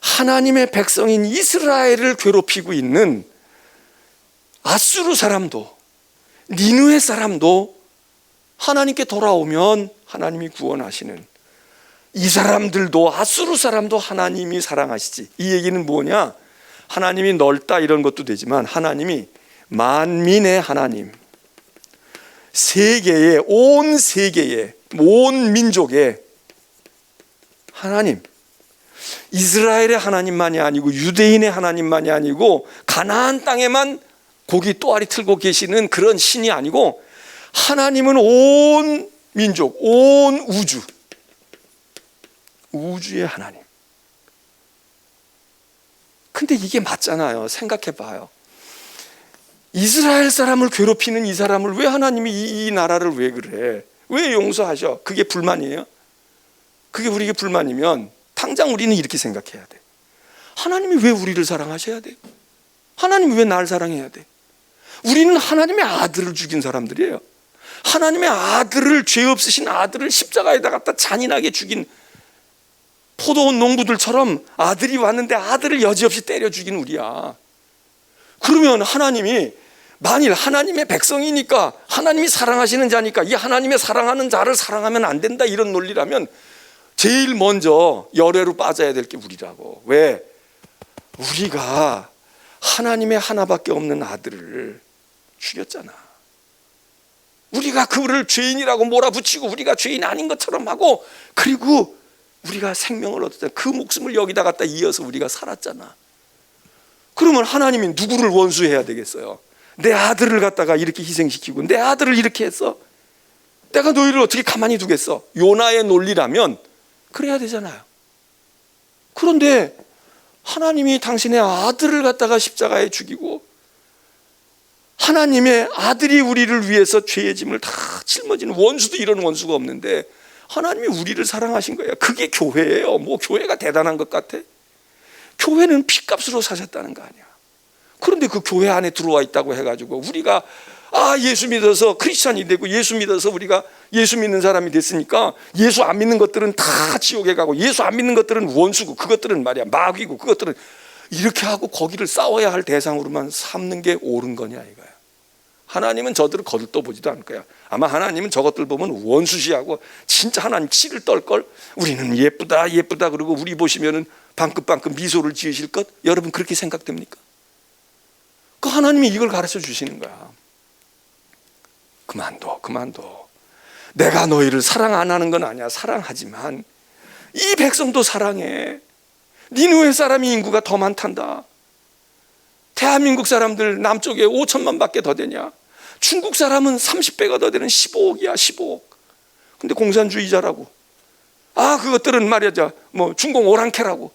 하나님의 백성인 이스라엘을 괴롭히고 있는 아수르 사람도, 니느웨 사람도 하나님께 돌아오면 하나님이 구원하시는, 이 사람들도, 아수르 사람도 하나님이 사랑하시지. 이 얘기는 뭐냐? 하나님이 넓다 이런 것도 되지만, 하나님이 만민의 하나님, 세계의, 온 세계의, 온 민족의 하나님, 이스라엘의 하나님만이 아니고 유대인의 하나님만이 아니고 가나안 땅에만 고기 또아리 틀고 계시는 그런 신이 아니고, 하나님은 온 민족, 온 우주의 하나님. 근데 이게 맞잖아요. 생각해 봐요. 이스라엘 사람을 괴롭히는 이 사람을 왜 하나님이 이 나라를 왜 그래? 왜 용서하셔? 그게 불만이에요? 그게 우리에게 불만이면 당장 우리는 이렇게 생각해야 돼. 하나님이 왜 우리를 사랑하셔야 돼? 하나님이 왜 날 사랑해야 돼? 우리는 하나님의 아들을 죽인 사람들이에요. 하나님의 아들을, 죄 없으신 아들을 십자가에다 갖다 잔인하게 죽인 포도원 농부들처럼 아들이 왔는데 아들을 여지없이 때려 죽인 우리야. 그러면 하나님이, 만일 하나님의 백성이니까, 하나님이 사랑하시는 자니까 이 하나님의 사랑하는 자를 사랑하면 안 된다, 이런 논리라면 제일 먼저 열애로 빠져야 될 게 우리라고. 왜? 우리가 하나님의 하나밖에 없는 아들을 죽였잖아. 우리가 그를 죄인이라고 몰아붙이고 우리가 죄인 아닌 것처럼 하고, 그리고 우리가 생명을 얻었잖아. 그 목숨을 여기다 갖다 이어서 우리가 살았잖아. 그러면 하나님이 누구를 원수해야 되겠어요? 내 아들을 갖다가 이렇게 희생시키고 내 아들을 이렇게 했어? 내가 너희를 어떻게 가만히 두겠어? 요나의 논리라면 그래야 되잖아요. 그런데 하나님이 당신의 아들을 갖다가 십자가에 죽이고, 하나님의 아들이 우리를 위해서 죄의 짐을 다 짊어지는, 원수도 이런 원수가 없는데 하나님이 우리를 사랑하신 거예요. 그게 교회예요. 뭐 교회가 대단한 것 같아? 교회는 피값으로 사셨다는 거 아니야. 그런데 그 교회 안에 들어와 있다고 해가지고 우리가 예수 믿어서 크리스찬이 되고, 예수 믿어서 우리가 예수 믿는 사람이 됐으니까 예수 안 믿는 것들은 다 지옥에 가고, 예수 안 믿는 것들은 원수고, 그것들은 말이야 마귀고, 그것들은 이렇게 하고 거기를 싸워야 할 대상으로만 삼는 게 옳은 거냐 이거야. 하나님은 저들을 거들떠보지도 않을 거야. 아마 하나님은 저것들 보면 원수시하고 진짜 하나님 치를 떨걸. 우리는 예쁘다 예쁘다 그러고 우리 보시면은 방긋방긋 미소를 지으실 것, 여러분 그렇게 생각됩니까? 그 하나님이 이걸 가르쳐 주시는 거야. 그만둬. 내가 너희를 사랑 안 하는 건 아니야. 사랑하지만 이 백성도 사랑해. 니느웨 사람이 인구가 더 많단다. 대한민국 사람들 남쪽에 5천만 밖에 더 되냐? 중국 사람은 30배가 더 되는 15억이야, 15억. 근데 공산주의자라고. 그것들은 말이야, 뭐 중공 오랑캐라고.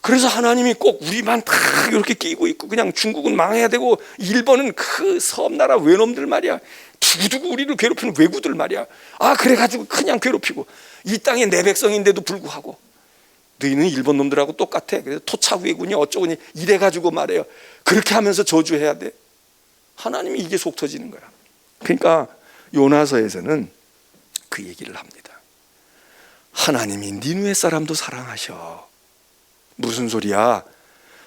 그래서 하나님이 꼭 우리만 다 이렇게 끼고 있고, 그냥 중국은 망해야 되고, 일본은 그 섬나라 외놈들 말이야, 두고두고 우리를 괴롭히는 왜구들 말이야. 그래가지고 그냥 괴롭히고, 이 땅에 내 백성인데도 불구하고 너희는 일본 놈들하고 똑같아. 그래서 토착 왜군이 어쩌고니 이래가지고 말해요. 그렇게 하면서 저주해야 돼. 하나님이 이게 속 터지는 거야. 그러니까 요나서에서는 그 얘기를 합니다. 하나님이 니느웨 사람도 사랑하셔. 무슨 소리야?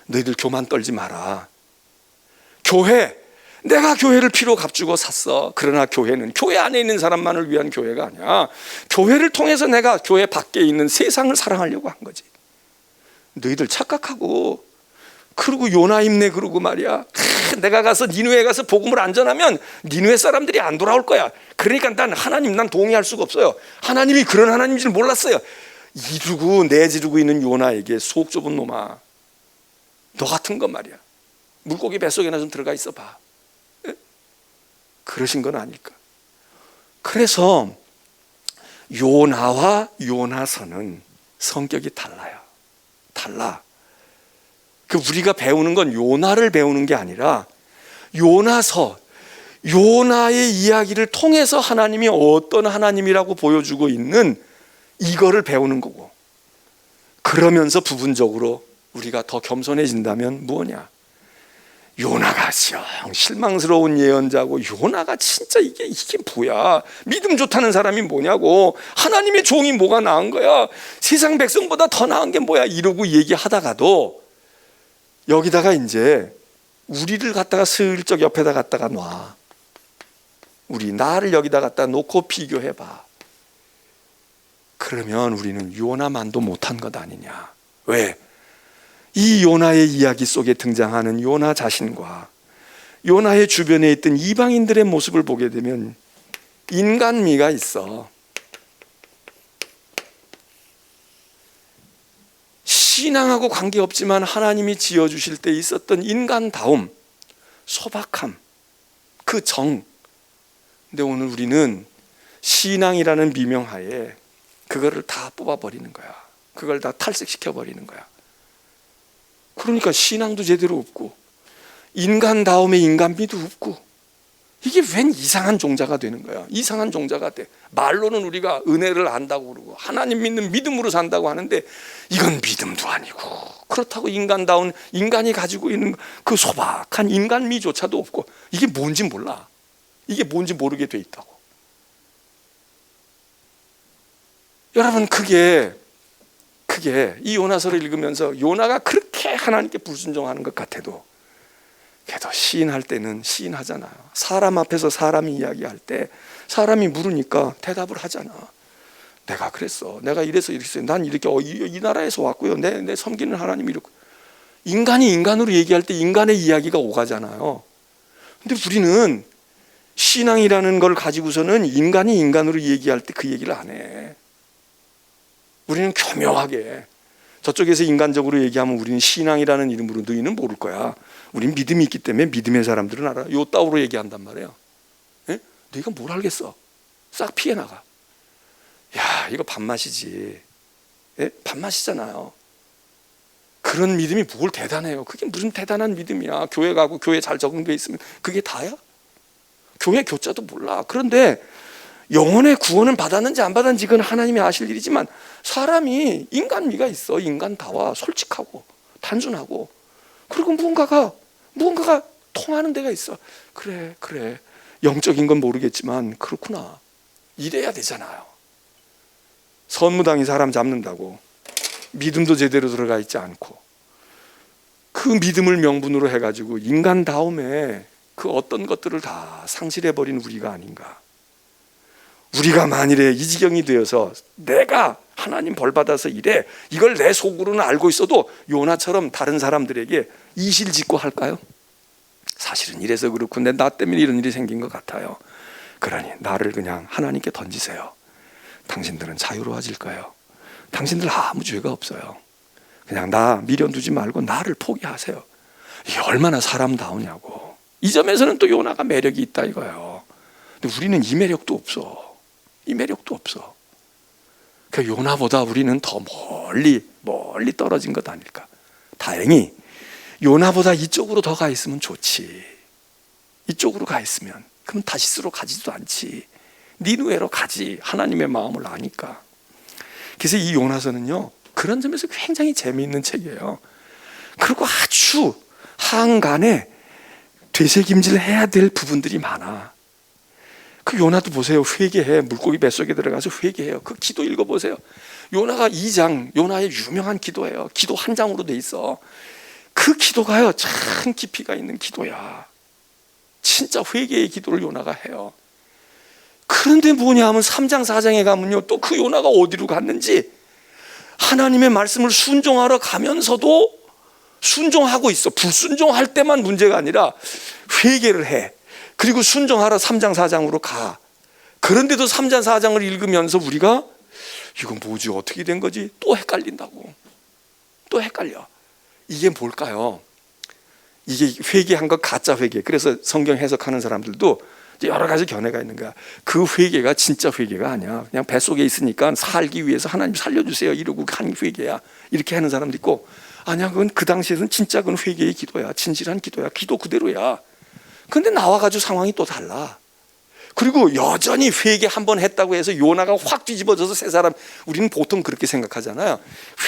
너희들 교만 떨지 마라. 내가 교회를 피로 값주고 샀어. 그러나 교회는 교회 안에 있는 사람만을 위한 교회가 아니야. 교회를 통해서 내가 교회 밖에 있는 세상을 사랑하려고 한 거지. 너희들 착각하고, 그리고 요나 힘내 그러고 말이야. 내가 가서 니느웨에 가서 복음을 안 전하면 니느웨 사람들이 안 돌아올 거야. 그러니까 난 동의할 수가 없어요. 하나님이 그런 하나님인 줄 몰랐어요. 이루고 내지르고 있는 요나에게 속 좁은 놈아, 너 같은 건 말이야, 물고기 뱃속에나 좀 들어가 있어 봐. 그러신 건 아닐까. 그래서 요나와 요나서는 성격이 달라. 우리가 배우는 건 요나를 배우는 게 아니라 요나서, 요나의 이야기를 통해서 하나님이 어떤 하나님이라고 보여주고 있는 이거를 배우는 거고, 그러면서 부분적으로 우리가 더 겸손해진다면 뭐냐? 요나가 실망스러운 예언자고, 요나가 진짜 이게 뭐야? 믿음 좋다는 사람이 뭐냐고, 하나님의 종이 뭐가 나은 거야? 세상 백성보다 더 나은 게 뭐야? 이러고 얘기하다가도 여기다가 이제 우리를 갖다가 슬쩍 옆에다 갖다가 놔. 나를 여기다 갖다 놓고 비교해봐. 그러면 우리는 요나만도 못한 것 아니냐? 왜? 이 요나의 이야기 속에 등장하는 요나 자신과 요나의 주변에 있던 이방인들의 모습을 보게 되면 인간미가 있어. 신앙하고 관계없지만 하나님이 지어주실 때 있었던 인간다움, 소박함, 그 정. 근데 오늘 우리는 신앙이라는 미명하에 그거를 다 뽑아버리는 거야. 그걸 다 탈색시켜버리는 거야. 그러니까 신앙도 제대로 없고, 인간다움의 인간미도 없고, 이게 웬 이상한 종자가 되는 거야. 이상한 종자가 돼. 말로는 우리가 은혜를 안다고 그러고 하나님 믿는 믿음으로 산다고 하는데, 이건 믿음도 아니고, 그렇다고 인간다운 인간이 가지고 있는 그 소박한 인간미조차도 없고, 이게 뭔지 몰라. 이게 뭔지 모르게 돼 있다고. 여러분, 그게 이 요나서를 읽으면서 요나가 그렇게 하나님께 불순종하는 것 같아도, 걔도 시인할 때는 시인하잖아요. 사람 앞에서 사람이 이야기할 때 사람이 물으니까 대답을 하잖아. 내가 그랬어. 내가 이래서 이랬어요. 난 이렇게 이 나라에서 왔고요. 내 섬기는 하나님이 이렇고. 인간이 인간으로 얘기할 때 인간의 이야기가 오가잖아요. 근데 우리는 신앙이라는 걸 가지고서는 인간이 인간으로 얘기할 때 그 얘기를 안 해. 우리는 교묘하게, 저쪽에서 인간적으로 얘기하면 우리는 신앙이라는 이름으로 너희는 모를 거야. 우린 믿음이 있기 때문에 믿음의 사람들은 알아. 요 따위로 얘기한단 말이에요. 예? 너희가 뭘 알겠어? 싹 피해 나가. 야, 이거 밥맛이지. 예? 밥맛이잖아요. 그런 믿음이 뭘 대단해요. 그게 무슨 대단한 믿음이야. 교회 가고 교회 잘 적응돼 있으면 그게 다야? 교회 교자도 몰라. 그런데 영혼의 구원은 받았는지 안 받았는지 그건 하나님이 아실 일이지만, 사람이 인간미가 있어. 인간다워, 솔직하고 단순하고, 그리고 무언가가 통하는 데가 있어. 그래, 영적인 건 모르겠지만 그렇구나, 이래야 되잖아요. 선무당이 사람 잡는다고 믿음도 제대로 들어가 있지 않고, 그 믿음을 명분으로 해가지고 인간다움에 그 어떤 것들을 다 상실해버린 우리가 아닌가. 우리가 만일에 이 지경이 되어서 내가 하나님 벌받아서 이래, 이걸 내 속으로는 알고 있어도 요나처럼 다른 사람들에게 이실직고 할까요? 사실은 이래서 그렇고 나 때문에 이런 일이 생긴 것 같아요. 그러니 나를 그냥 하나님께 던지세요. 당신들은 자유로워질 거예요. 당신들 아무 죄가 없어요. 그냥 나 미련 두지 말고 나를 포기하세요. 이게 얼마나 사람다우냐고. 이 점에서는 또 요나가 매력이 있다 이거예요. 근데 우리는 이 매력도 없어. 이 매력도 없어. 그 요나보다 우리는 더 멀리 떨어진 것 아닐까. 다행히 요나보다 이쪽으로 더 가 있으면 좋지. 이쪽으로 가 있으면 그럼 다시스로 가지도 않지. 니느웨로 가지. 하나님의 마음을 아니까. 그래서 이 요나서는요, 그런 점에서 굉장히 재미있는 책이에요. 그리고 아주 한간에 되새김질 해야 될 부분들이 많아. 그 요나도 보세요. 회개해. 물고기 뱃속에 들어가서 회개해요. 그 기도 읽어보세요. 요나가 2장, 요나의 유명한 기도예요. 기도 한 장으로 돼 있어. 그 기도가요, 참 깊이가 있는 기도야. 진짜 회개의 기도를 요나가 해요. 그런데 뭐냐 하면 3장 4장에 가면요, 또 그 요나가 어디로 갔는지, 하나님의 말씀을 순종하러 가면서도 순종하고 있어. 불순종할 때만 문제가 아니라 회개를 해. 그리고 순종하러 3장 4장으로 가. 그런데도 3장 4장을 읽으면서 우리가 이건 뭐지, 어떻게 된 거지? 또 헷갈린다고. 또 헷갈려. 이게 뭘까요? 이게 회개한 것 가짜 회개. 그래서 성경 해석하는 사람들도 여러 가지 견해가 있는 거야. 그 회개가 진짜 회개가 아니야. 그냥 뱃속에 있으니까 살기 위해서 하나님 살려주세요 이러고 한 회개야. 이렇게 하는 사람도 있고, 아니야, 그건 그 당시에는 진짜 그건 회개의 기도야. 진실한 기도야. 기도 그대로야. 근데 나와가지고 상황이 또 달라. 그리고 여전히 회개 한번 했다고 해서 요나가 확 뒤집어져서 새 사람, 우리는 보통 그렇게 생각하잖아요.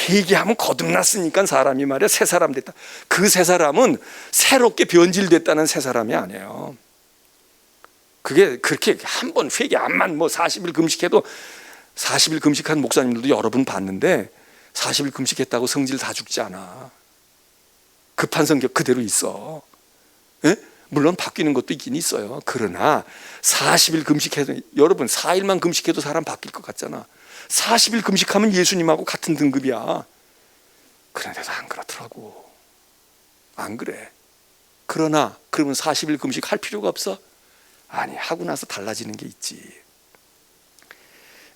회개하면 거듭났으니까 사람이 말이야 새 사람 됐다. 그 새 사람은 새롭게 변질됐다는 새 사람이 아니에요. 그게 그렇게 한번 회개 안만 40일 금식해도, 40일 금식한 목사님들도 여러 분 봤는데 40일 금식했다고 성질 다 죽지 않아. 급한 성격 그대로 있어. 예? 물론 바뀌는 것도 있긴 있어요. 그러나 40일 금식해도, 여러분 4일만 금식해도 사람 바뀔 것 같잖아. 40일 금식하면 예수님하고 같은 등급이야. 그런데도 안 그렇더라고. 안 그래. 그러나 그러면 40일 금식 할 필요가 없어? 아니, 하고 나서 달라지는 게 있지.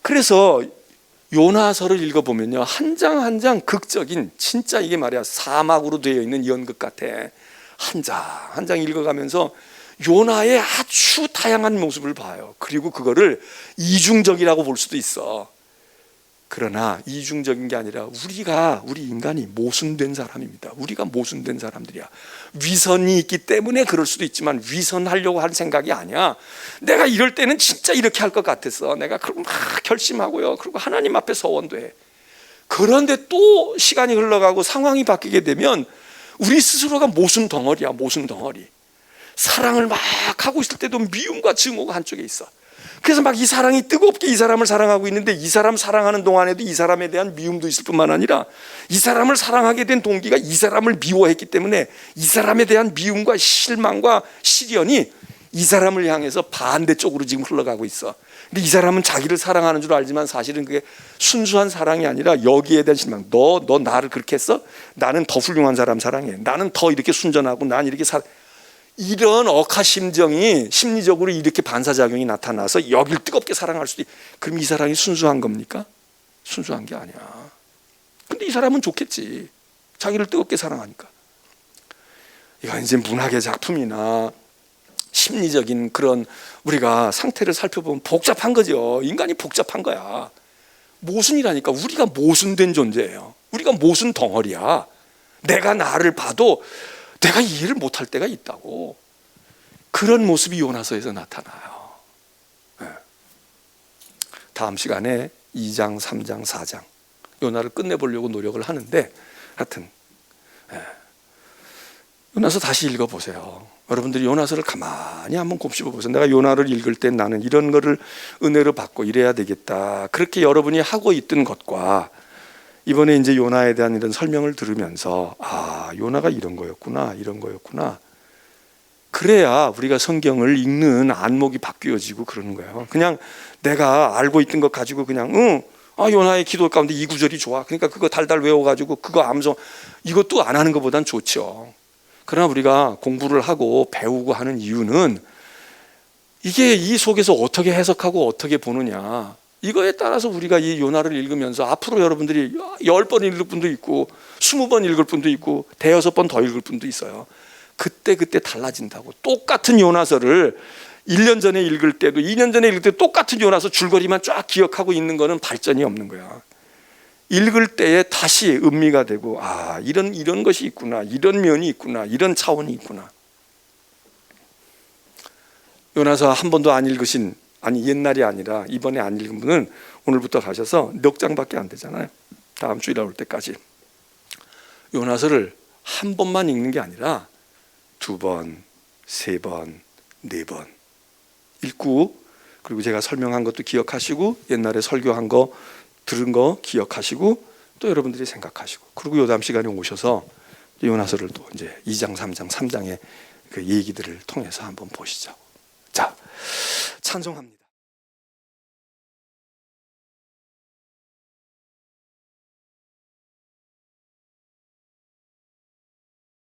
그래서 요나서를 읽어보면요, 한 장 한 장 극적인, 진짜 이게 말이야 사막으로 되어 있는 연극 같아. 한 장 한 장 읽어가면서 요나의 아주 다양한 모습을 봐요. 그리고 그거를 이중적이라고 볼 수도 있어. 그러나 이중적인 게 아니라 우리 인간이 모순된 사람입니다. 우리가 모순된 사람들이야. 위선이 있기 때문에 그럴 수도 있지만 위선하려고 할 생각이 아니야. 내가 이럴 때는 진짜 이렇게 할 것 같았어. 내가 그럼 막 결심하고요. 그리고 하나님 앞에 서원도 해. 그런데 또 시간이 흘러가고 상황이 바뀌게 되면 우리 스스로가 모순 덩어리야. 모순 덩어리. 사랑을 막 하고 있을 때도 미움과 증오가 한쪽에 있어. 그래서 막 이 사랑이 뜨겁게 이 사람을 사랑하고 있는데, 이 사람 사랑하는 동안에도 이 사람에 대한 미움도 있을 뿐만 아니라 이 사람을 사랑하게 된 동기가 이 사람을 미워했기 때문에 이 사람에 대한 미움과 실망과 시련이 이 사람을 향해서 반대쪽으로 지금 흘러가고 있어. 근데 이 사람은 자기를 사랑하는 줄 알지만 사실은 그게 순수한 사랑이 아니라 여기에 대한 실망. 너 나를 그렇게 했어? 나는 더 훌륭한 사람 사랑해. 나는 더 이렇게 순전하고 난 이렇게 이런 억하심정이 심리적으로 이렇게 반사작용이 나타나서 여길 뜨겁게 사랑할 수도 있고. 그럼 이 사랑이 순수한 겁니까? 순수한 게 아니야. 근데 이 사람은 좋겠지. 자기를 뜨겁게 사랑하니까. 이건 이제 문학의 작품이나 심리적인 그런 우리가 상태를 살펴보면 복잡한 거죠. 인간이 복잡한 거야. 모순이라니까. 우리가 모순된 존재예요. 우리가 모순 덩어리야. 내가 나를 봐도 내가 이해를 못할 때가 있다고. 그런 모습이 요나서에서 나타나요. 다음 시간에 2장, 3장, 4장 요나를 끝내보려고 노력을 하는데, 하여튼 요나서 다시 읽어보세요. 여러분들이 요나서를 가만히 한번 곱씹어보세요. 내가 요나를 읽을 때 나는 이런 거를 은혜로 받고 이래야 되겠다, 그렇게 여러분이 하고 있던 것과 이번에 이제 요나에 대한 이런 설명을 들으면서, 아, 요나가 이런 거였구나, 이런 거였구나. 그래야 우리가 성경을 읽는 안목이 바뀌어지고 그러는 거예요. 그냥 내가 알고 있던 것 가지고 그냥 요나의 기도 가운데 이 구절이 좋아, 그러니까 그거 달달 외워가지고 그거 암송, 이것도 안 하는 것보단 좋죠. 그러나 우리가 공부를 하고 배우고 하는 이유는 이게 이 속에서 어떻게 해석하고 어떻게 보느냐, 이거에 따라서 우리가 이 요나를 읽으면서 앞으로 여러분들이 10번 읽을 분도 있고 20번 읽을 분도 있고 5번 더 읽을 분도 있어요. 그때 달라진다고. 똑같은 요나서를 1년 전에 읽을 때도 2년 전에 읽을 때 똑같은 요나서 줄거리만 쫙 기억하고 있는 거는 발전이 없는 거야. 읽을 때에 다시 음미가 되고, 아, 이런 것이 있구나, 이런 면이 있구나, 이런 차원이 있구나. 요나서 한 번도 안 읽으신, 아니 옛날이 아니라 이번에 안 읽은 분은 오늘부터 가셔서 넉 장밖에 안 되잖아요. 다음 주일날 올 때까지 요나서를 한 번만 읽는 게 아니라 2번, 3번, 4번 읽고, 그리고 제가 설명한 것도 기억하시고, 옛날에 설교한 거 들은 거 기억하시고, 또 여러분들이 생각하시고, 그리고 요담 시간에 오셔서 요나서를 또 이제 2장, 3장, 3장의 그 얘기들을 통해서 한번 보시죠. 자, 찬송합니다.